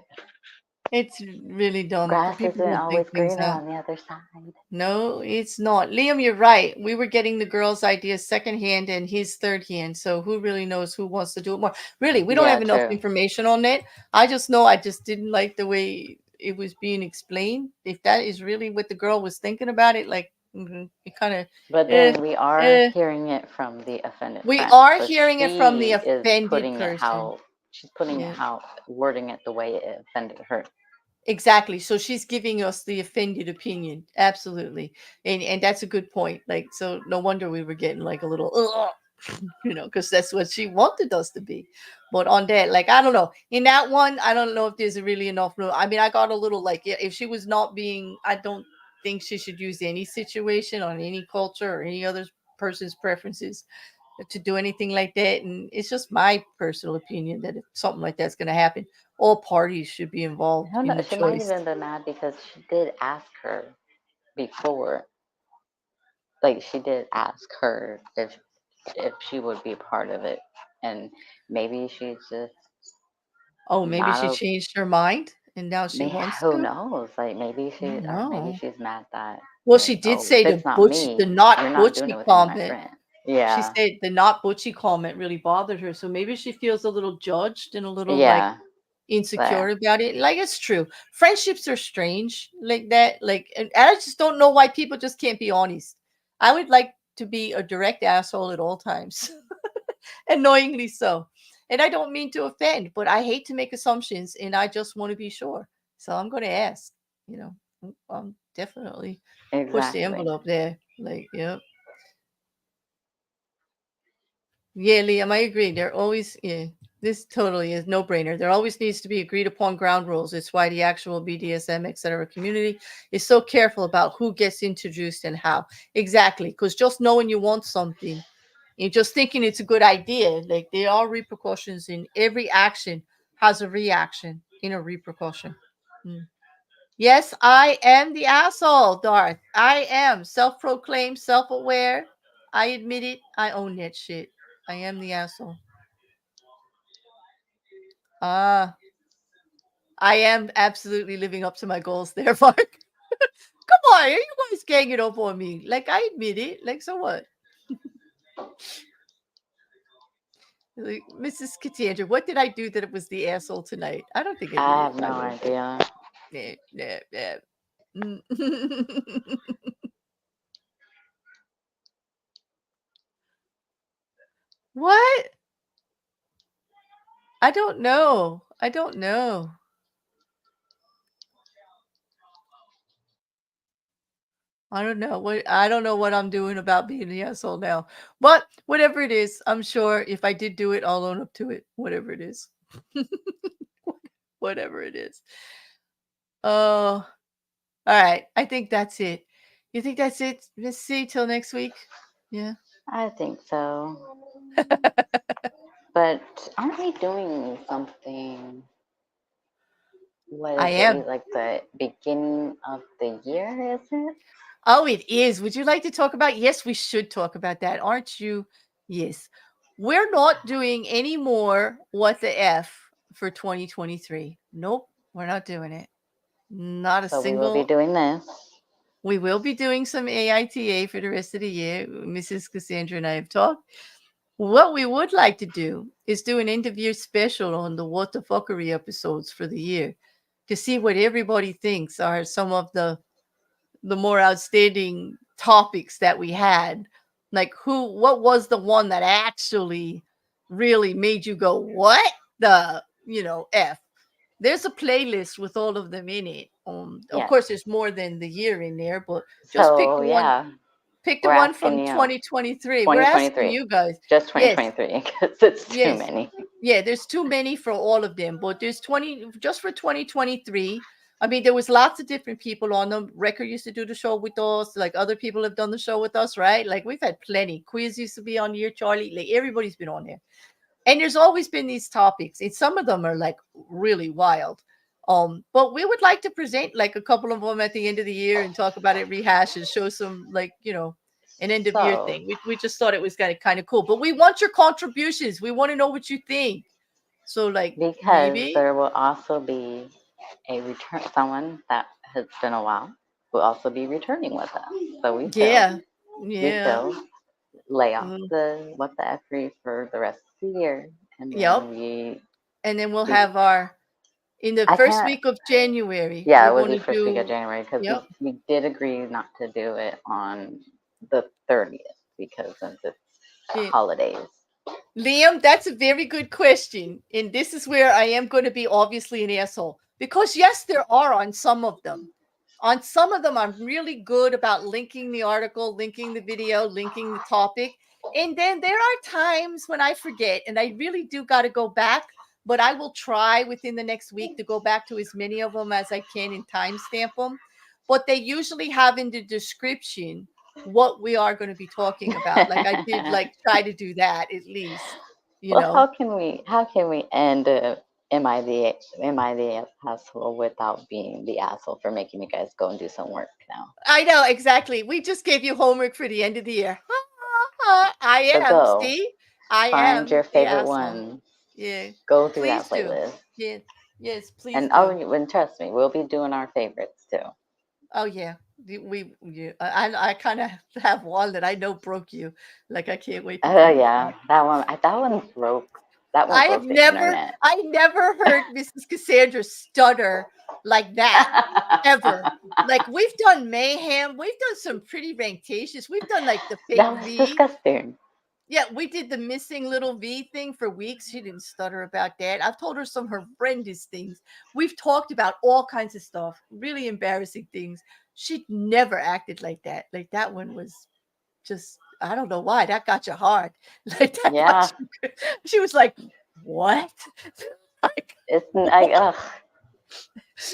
It's really dumb. Grass People isn't don't think always things greener out. on the other side. No, it's not. Liam, you're right. We were getting the girl's ideas secondhand and his third hand. So who really knows who wants to do it more? Really, we don't Yeah, have enough true. information on that. I just know I just didn't like the way it was being explained. If that is really what the girl was thinking about it, like it kind of, But eh, then we are eh. hearing it from the offended We friend. are So hearing it from the she is offended putting it person. how she's putting it Yeah. how wording it the way it offended her. Exactly. So she's giving us the offended opinion. Absolutely. And that's a good point. Like, so no wonder we were getting like a little, because that's what she wanted us to be. But on that, like, I don't know. In that one, I don't know if there's really enough room. I mean, I got a little like, if she was not being, I don't think she should use any situation on any culture or any other person's preferences to do anything like that. And it's just my personal opinion that if something like that's going to happen, all parties should be involved Who in the knows? She might choice. even been mad because she did ask her before. Like she did ask her if she would be a part of it, and maybe she's just Oh, maybe not she a. changed her mind and now she wants Who to. knows? Like I don't maybe know. she's mad that Well, she like, did oh, if say it's not the me, you're not not doing it butchy with any of my comment. friends. She Yeah, said the not butchy comment really bothered her. So maybe she feels a little judged and a little like yeah. insecure about it. Like, it's true. Friendships are strange like that. Like, and I just don't know why people just can't be honest. I would like to be a direct asshole at all times. Annoyingly so. And I don't mean to offend, but I hate to make assumptions and I just want to be sure. So I'm going to ask, you know, I'm definitely push the envelope there. Like, yeah. Yeah, Liam, I agree. There always, yeah, this totally is no brainer. There always needs to be agreed upon ground rules. It's why the actual BDSM, etc. community is so careful about who gets introduced and how. Exactly. Because just knowing you want something, you're just thinking it's a good idea. Like, there are repercussions in every action has a reaction in a repercussion. Yes, I am the asshole, Darth. I am self-proclaimed, self-aware. I admit it. I own that shit. I am the asshole. I am absolutely living up to my goals there, Mark. Come on, are you guys ganging up on me? Like, I admit it. Like, so what? Like, Mrs. Cassandra, what did I do that it was the asshole tonight? I don't think I did. I have no idea. What? I don't know. I don't know. I don't know what I'm doing about being the asshole now. But whatever it is, I'm sure if I did do it, I'll own up to it. Whatever it is. Whatever it is. Oh, all right. I think that's it. You think that's it, Miss C, till next week? Yeah. I think so. But aren't we doing something? What is I am. Like the beginning of the year, is it? Oh, it is. Would you like to talk about? Yes, we should talk about that. Aren't you? Yes. We're not doing any more What the F for 2023. Nope, we're not doing it. Not a So single. we will be doing this. We will be doing some AITA for the rest of the year. Mrs. Cassandra and I have talked. What we would like to do is do an interview special on the What the Fuckery episodes for the year to see what everybody thinks are some of the more outstanding topics that we had. Like, what was the one that actually really made you go, what the, F? There's a playlist with all of them in it. Of course, there's more than the year in there, but just pick the one. Pick the one from 2023. We're asking you guys. Just 2023, because it's too many. Yeah, there's too many for all of them, but there's 20 just for 2023. I mean, there was lots of different people on them. Record used to do the show with us. Like, other people have done the show with us, right? Like, we've had plenty. Quiz used to be on here, Charlie. Like, everybody's been on there. And there's always been these topics. And some of them are like really wild. But we would like to present like a couple of them at the end of the year and talk about it, rehash and show some, like, an end of year thing. We just thought it was kind of cool. But we want your contributions. We want to know what you think. So, like, because there will also be a return, someone that has been a while will also be returning with us. So we still lay off the What the F for the rest of the year, and then we'll have our in the first week of January. Yeah, it was the first week of January, because we did agree not to do it on the 30th because since it's holidays. Liam, that's a very good question. And this is where I am going to be obviously an asshole. Because yes, there are on some of them. On some of them, I'm really good about linking the article, linking the video, linking the topic. And then there are times when I forget, and I really do got to go back. But I will try within the next week to go back to as many of them as I can and timestamp them. But they usually have in the description what we are going to be talking about. Like, I did try to do that at least. How can we end am I the asshole without being the asshole for making you guys go and do some work now? I know, exactly. We just gave you homework for the end of the year. I am. So see, I find am your favorite one. Yeah. Go through that playlist. Yeah. Yes, please. And and trust me, we'll be doing our favorites too. Oh yeah. I kind of have one that I know broke you. Like, I can't wait. Yeah, that one broke That won't go off the internet. I never heard Mrs. Cassandra stutter like that ever. Like we've done mayhem, we've done some pretty ranktations, we've done like the fake That was V. disgusting. Yeah, we did the missing little V thing for weeks. She didn't stutter about that. I've told her some horrendous things. We've talked about all kinds of stuff, really embarrassing things. She never acted like that. Like that one was just, I don't know why. That got you hard. Like that Yeah. she was like, what? Like, It's like, ugh.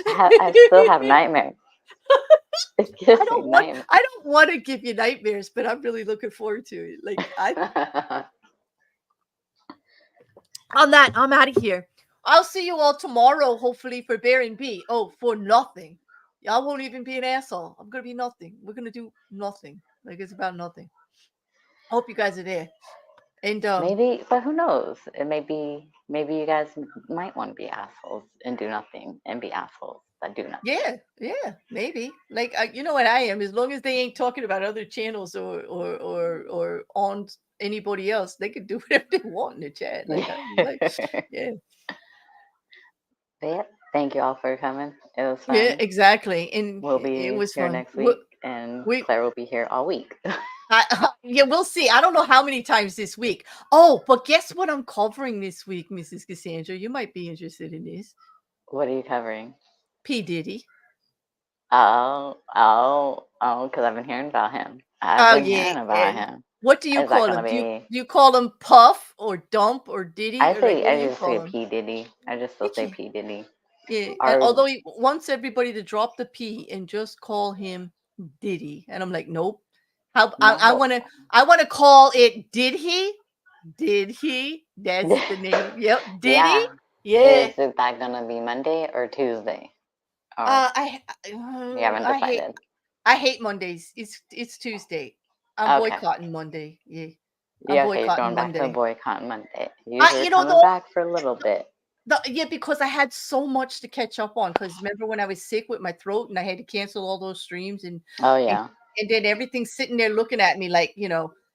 I still have nightmares. I don't want to give you nightmares, but I'm really looking forward to it. Like on that, I'm out of here. I'll see you all tomorrow, hopefully, for Bear and B. Oh, for nothing. Y'all won't even be an asshole. I'm gonna be nothing. We're gonna do nothing. Like it's about nothing. Hope you guys are there. And maybe, but who knows? It maybe you guys might want to be assholes and do nothing, and be assholes that do nothing. Yeah, maybe. Like you know what I am. As long as they ain't talking about other channels or on anybody else, they can do whatever they want in the chat. Yeah. Yeah. Thank you all for coming. It was fun. Yeah, exactly. And we'll be it was here fun. next week, and Claire will be here all week. Yeah, we'll see. I don't know how many times this week. Oh, but guess what I'm covering this week, Mrs. Cassandra? You might be interested in this. What are you covering? P. Diddy. Oh, because I've been hearing about him. Him. What do you call him? Do you call him Puff or Dump or Diddy? I just say P. Diddy. I just still say P. Diddy. Yeah, although he wants everybody to drop the P and just call him Diddy, and I'm like, nope. I want to call it. Did he? That's the name. Yep. Did he? Yeah. Is that gonna be Monday or Tuesday? You haven't decided. I hate Mondays. It's Tuesday. I'm boycotting Monday. Yeah. You're going back to boycotting Monday. You're coming back for a little bit. Because I had so much to catch up on. Because remember when I was sick with my throat and I had to cancel all those streams and and then everything's sitting there looking at me like,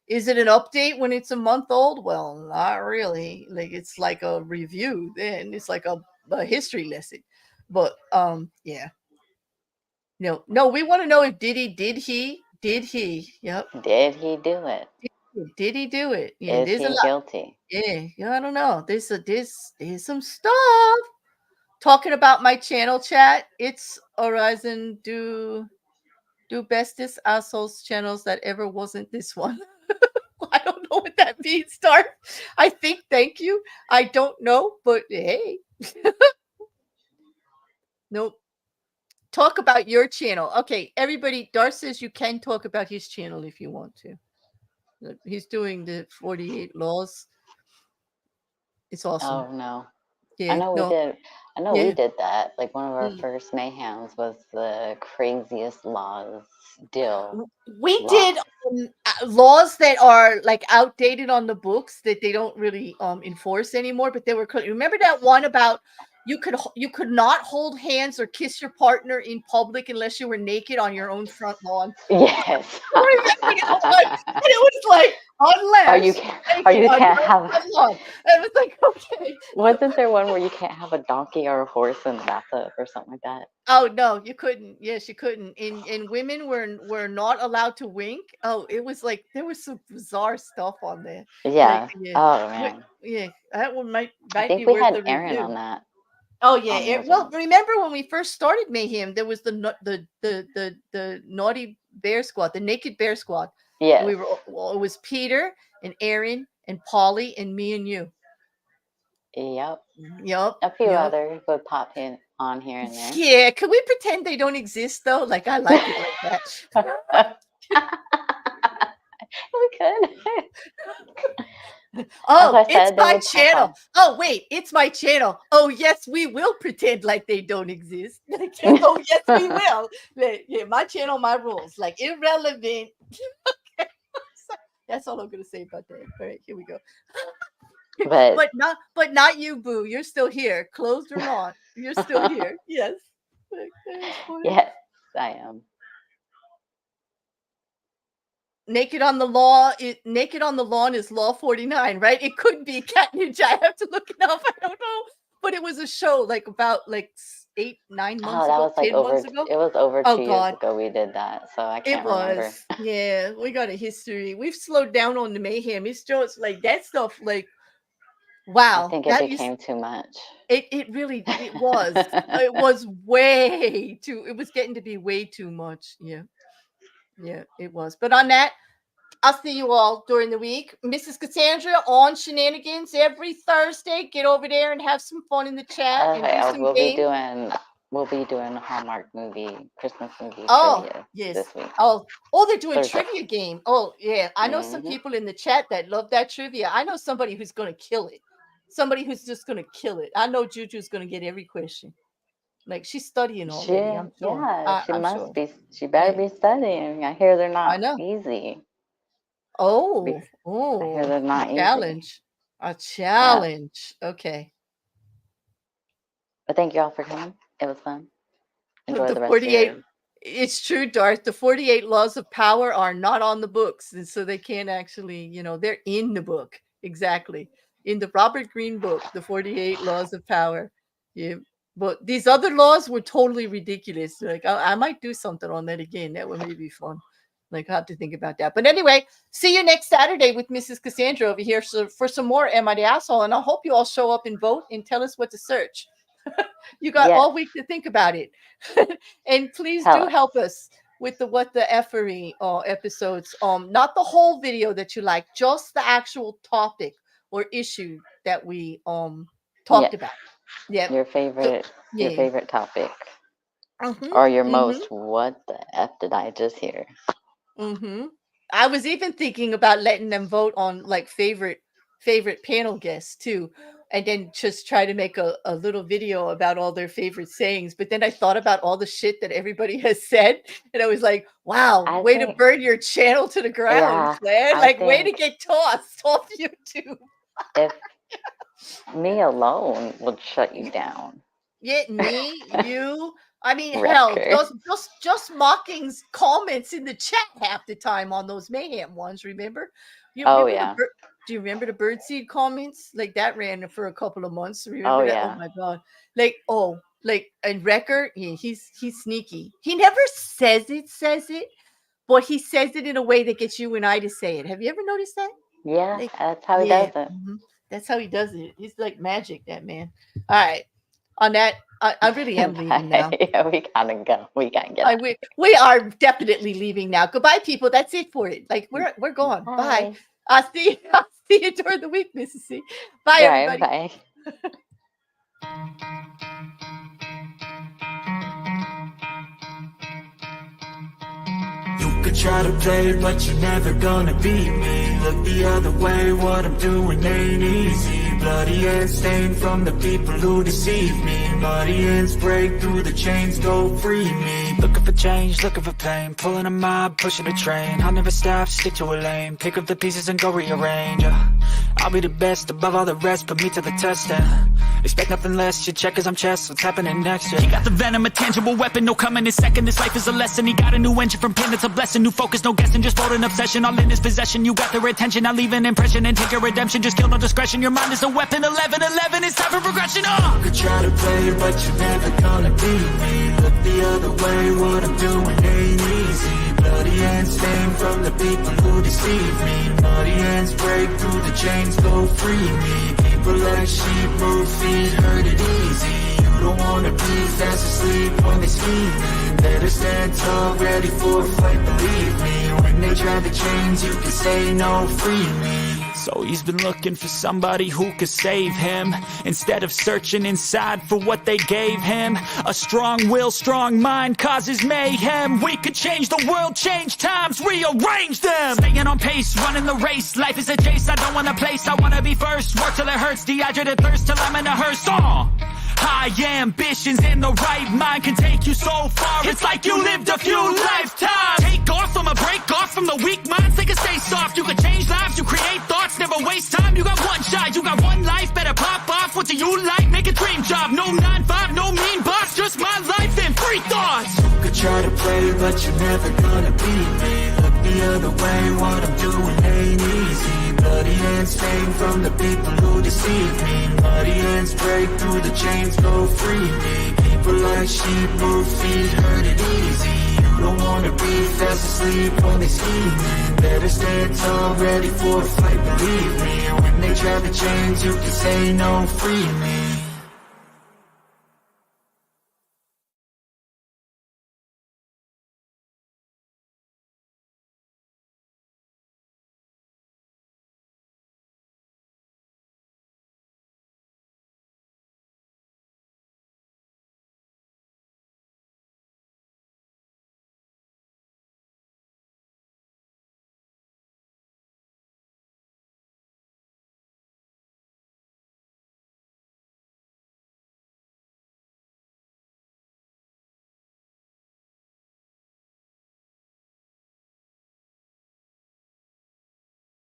is it an update when it's a month old? Well, not really. Like it's like a review. Then it's like a history lesson. But yeah. No, we want to know if did he? Yep. Did he do it? Did he do it? Yeah, is he guilty? Yeah, I don't know. There's some stuff talking about my channel chat. It's Horizon do bestest assholes channels that ever wasn't this one. I don't know what that means, Star. I think thank you. I don't know, but hey. Nope. Talk about your channel. Okay, everybody, Dar says you can talk about his channel if you want to. He's doing the 48 laws. It's awesome. Oh no. Yeah, I know we did. I know we did that. Like one of our first mayhems was the craziest laws deal. We did laws that are like outdated on the books that they don't really enforce anymore, but they were. Remember that one about you could not hold hands or kiss your partner in public unless you were naked on your own front lawn. Yes. And it was like unless you can't have. It was like okay. Wasn't there one where you can't have a donkey or a horse in the bathtub or something like that? Oh no, you couldn't. Yes, you couldn't. And women were not allowed to wink. Oh, it was like there was some bizarre stuff on there. Yeah. Oh man. Yeah, that one might I think be we had Aaron on that. Oh yeah. Well, remember when we first started Mayhem? There was the naughty bear squad, the naked bear squad. Yeah. It was Peter and Aaron and Polly and me and you. Yep. Yep. A few others would pop in on here and there. Yeah. Could we pretend they don't exist though? Like I like it like that. We could. Oh, it's my channel. Oh, wait, it's my channel. Oh, yes, we will pretend like they don't exist. Oh, yes, we will. Yeah, my channel, my rules. Like irrelevant. Okay. That's all I'm gonna say about that. All right, here we go. But not you, Boo. You're still here. Closed or not, you're still here. Yes. Yes, I am. naked on the lawn is law 49, right? It could be Cat Ninja. I have to look it up. I don't know. But it was a show like about like 8, 9 months ago, 10 months ago. It was over 2 years ago we did that, so I can't remember. Yeah, we got a history. We've slowed down on the mayhem. It's just like that stuff, like, wow. I think it became too much. It really, it was. It was way too, it was getting to be way too much. Yeah. Yeah, it was. But on that, I'll see you all during the week. Mrs. Cassandra on Shenanigans every Thursday. Get over there and have some fun in the chat. Okay, we'll be doing Hallmark Christmas movie trivia this week. Oh, they're doing Thursday. Trivia game. Oh, yeah. I know some people in the chat that love that trivia. I know somebody who's going to kill it. Somebody who's just going to kill it. I know Juju's going to get every question. Like, she's studying already, I'm sure. Yeah, she must be. She better be studying. I hear they're not easy. Oh, I hear they're not easy. A challenge. Yeah. Okay. But thank you all for coming. It was fun. Enjoy the rest 48. Of it's true, Darth. The 48 laws of power are not on the books, and so they can't actually, they're in the book. Exactly. In the Robert Greene book, the 48 laws of power. Yeah. But these other laws were totally ridiculous. Like, I might do something on that again. That would maybe be fun. Like, I have to think about that. But anyway, see you next Saturday with Mrs. Cassandra over here for some more Am I the Asshole? And I hope you all show up and vote and tell us what to search. You got all week to think about it. And please do help us with the What the Effery episodes. Not the whole video that you like, just the actual topic or issue that we talked about. Yeah. Your favorite topic. Or your most what the F did I just hear? I was even thinking about letting them vote on like favorite panel guests too, and then just try to make a little video about all their favorite sayings. But then I thought about all the shit that everybody has said, and I was like, wow, way to burn your channel to the ground, Claire. Like, way to get tossed off YouTube. If me alone would shut you down. Yeah, me, you. I mean, hell, those just mockings comments in the chat half the time on those mayhem ones. Remember? Do you remember the birdseed comments? Like, that ran for a couple of months. Remember that? Oh my god! And Wrecker, he's sneaky. He never says it, but he says it in a way that gets you and I to say it. Have you ever noticed that? Yeah, that's how he does it. That's how he does it. He's like magic, that man. All right. On that, I really am leaving now. Yeah, we gotta go. We gotta get. We are definitely leaving now. Goodbye, people. That's it for it. Like, we're gone. Bye. I'll see you during the week, Mrs. C. Bye, everybody. Bye. You could try to play, but you're never gonna beat me. Look the other way, what I'm doing ain't easy. Bloody hands stained from the people who deceive me. Bloody hands break through the chains, go free me. Looking for change, looking for pain. Pulling a mob, pushing a train. I'll never stop, stick to a lane. Pick up the pieces and go rearrange. I'll be the best above all the rest, put me to the test and expect nothing less. You check as I'm chess, what's happening next? He got the venom, a tangible weapon, no coming in second. This life is a lesson. He got a new engine from pain, it's a blessing. New focus, no guessing, just vote an obsession. All in his possession, you got their attention. I leave an impression and take your redemption. Just kill no discretion, your mind is a weapon. 11-11, it's time for progression. You could try to play, but you're never gonna beat me. Look the other way, what I'm doing ain't easy. Bloody hands stained from the people who deceive me. Bloody hands break through the chains, go free me. People like sheep move feet, hurt it easy. You don't wanna be fast asleep when they scheming. Better stand tall, ready for a fight, believe me. When they try the chains, you can say no, free me. So he's been looking for somebody who could save him, instead of searching inside for what they gave him. A strong will, strong mind causes mayhem. We could change the world, change times, rearrange them. Staying on pace, running the race. Life is a chase, I don't want a place, I wanna be first. Work till it hurts, dehydrated thirst till I'm in a hearse. High ambitions in the right mind can take you so far. It's like you lived a few lifetimes. Take off, I'ma break off from the weak minds. They can stay soft, you can change lives, you create thoughts. Never waste time, you got one shot, you got one life. Better pop off, what do you like? Make a dream job, no 9-5, no mean boss. Just my life and free thoughts. You could try to play, but you're never gonna beat me. Look the other way, what I'm doing ain't easy. Bloody hands stained from the people who deceive me. Muddy hands break through the chains, go free me. People like sheep move feet, hurt it easy. You don't wanna be fast asleep when they scheming. Better stand tall, ready for a fight, believe me. When they try to change, you can say no, free me.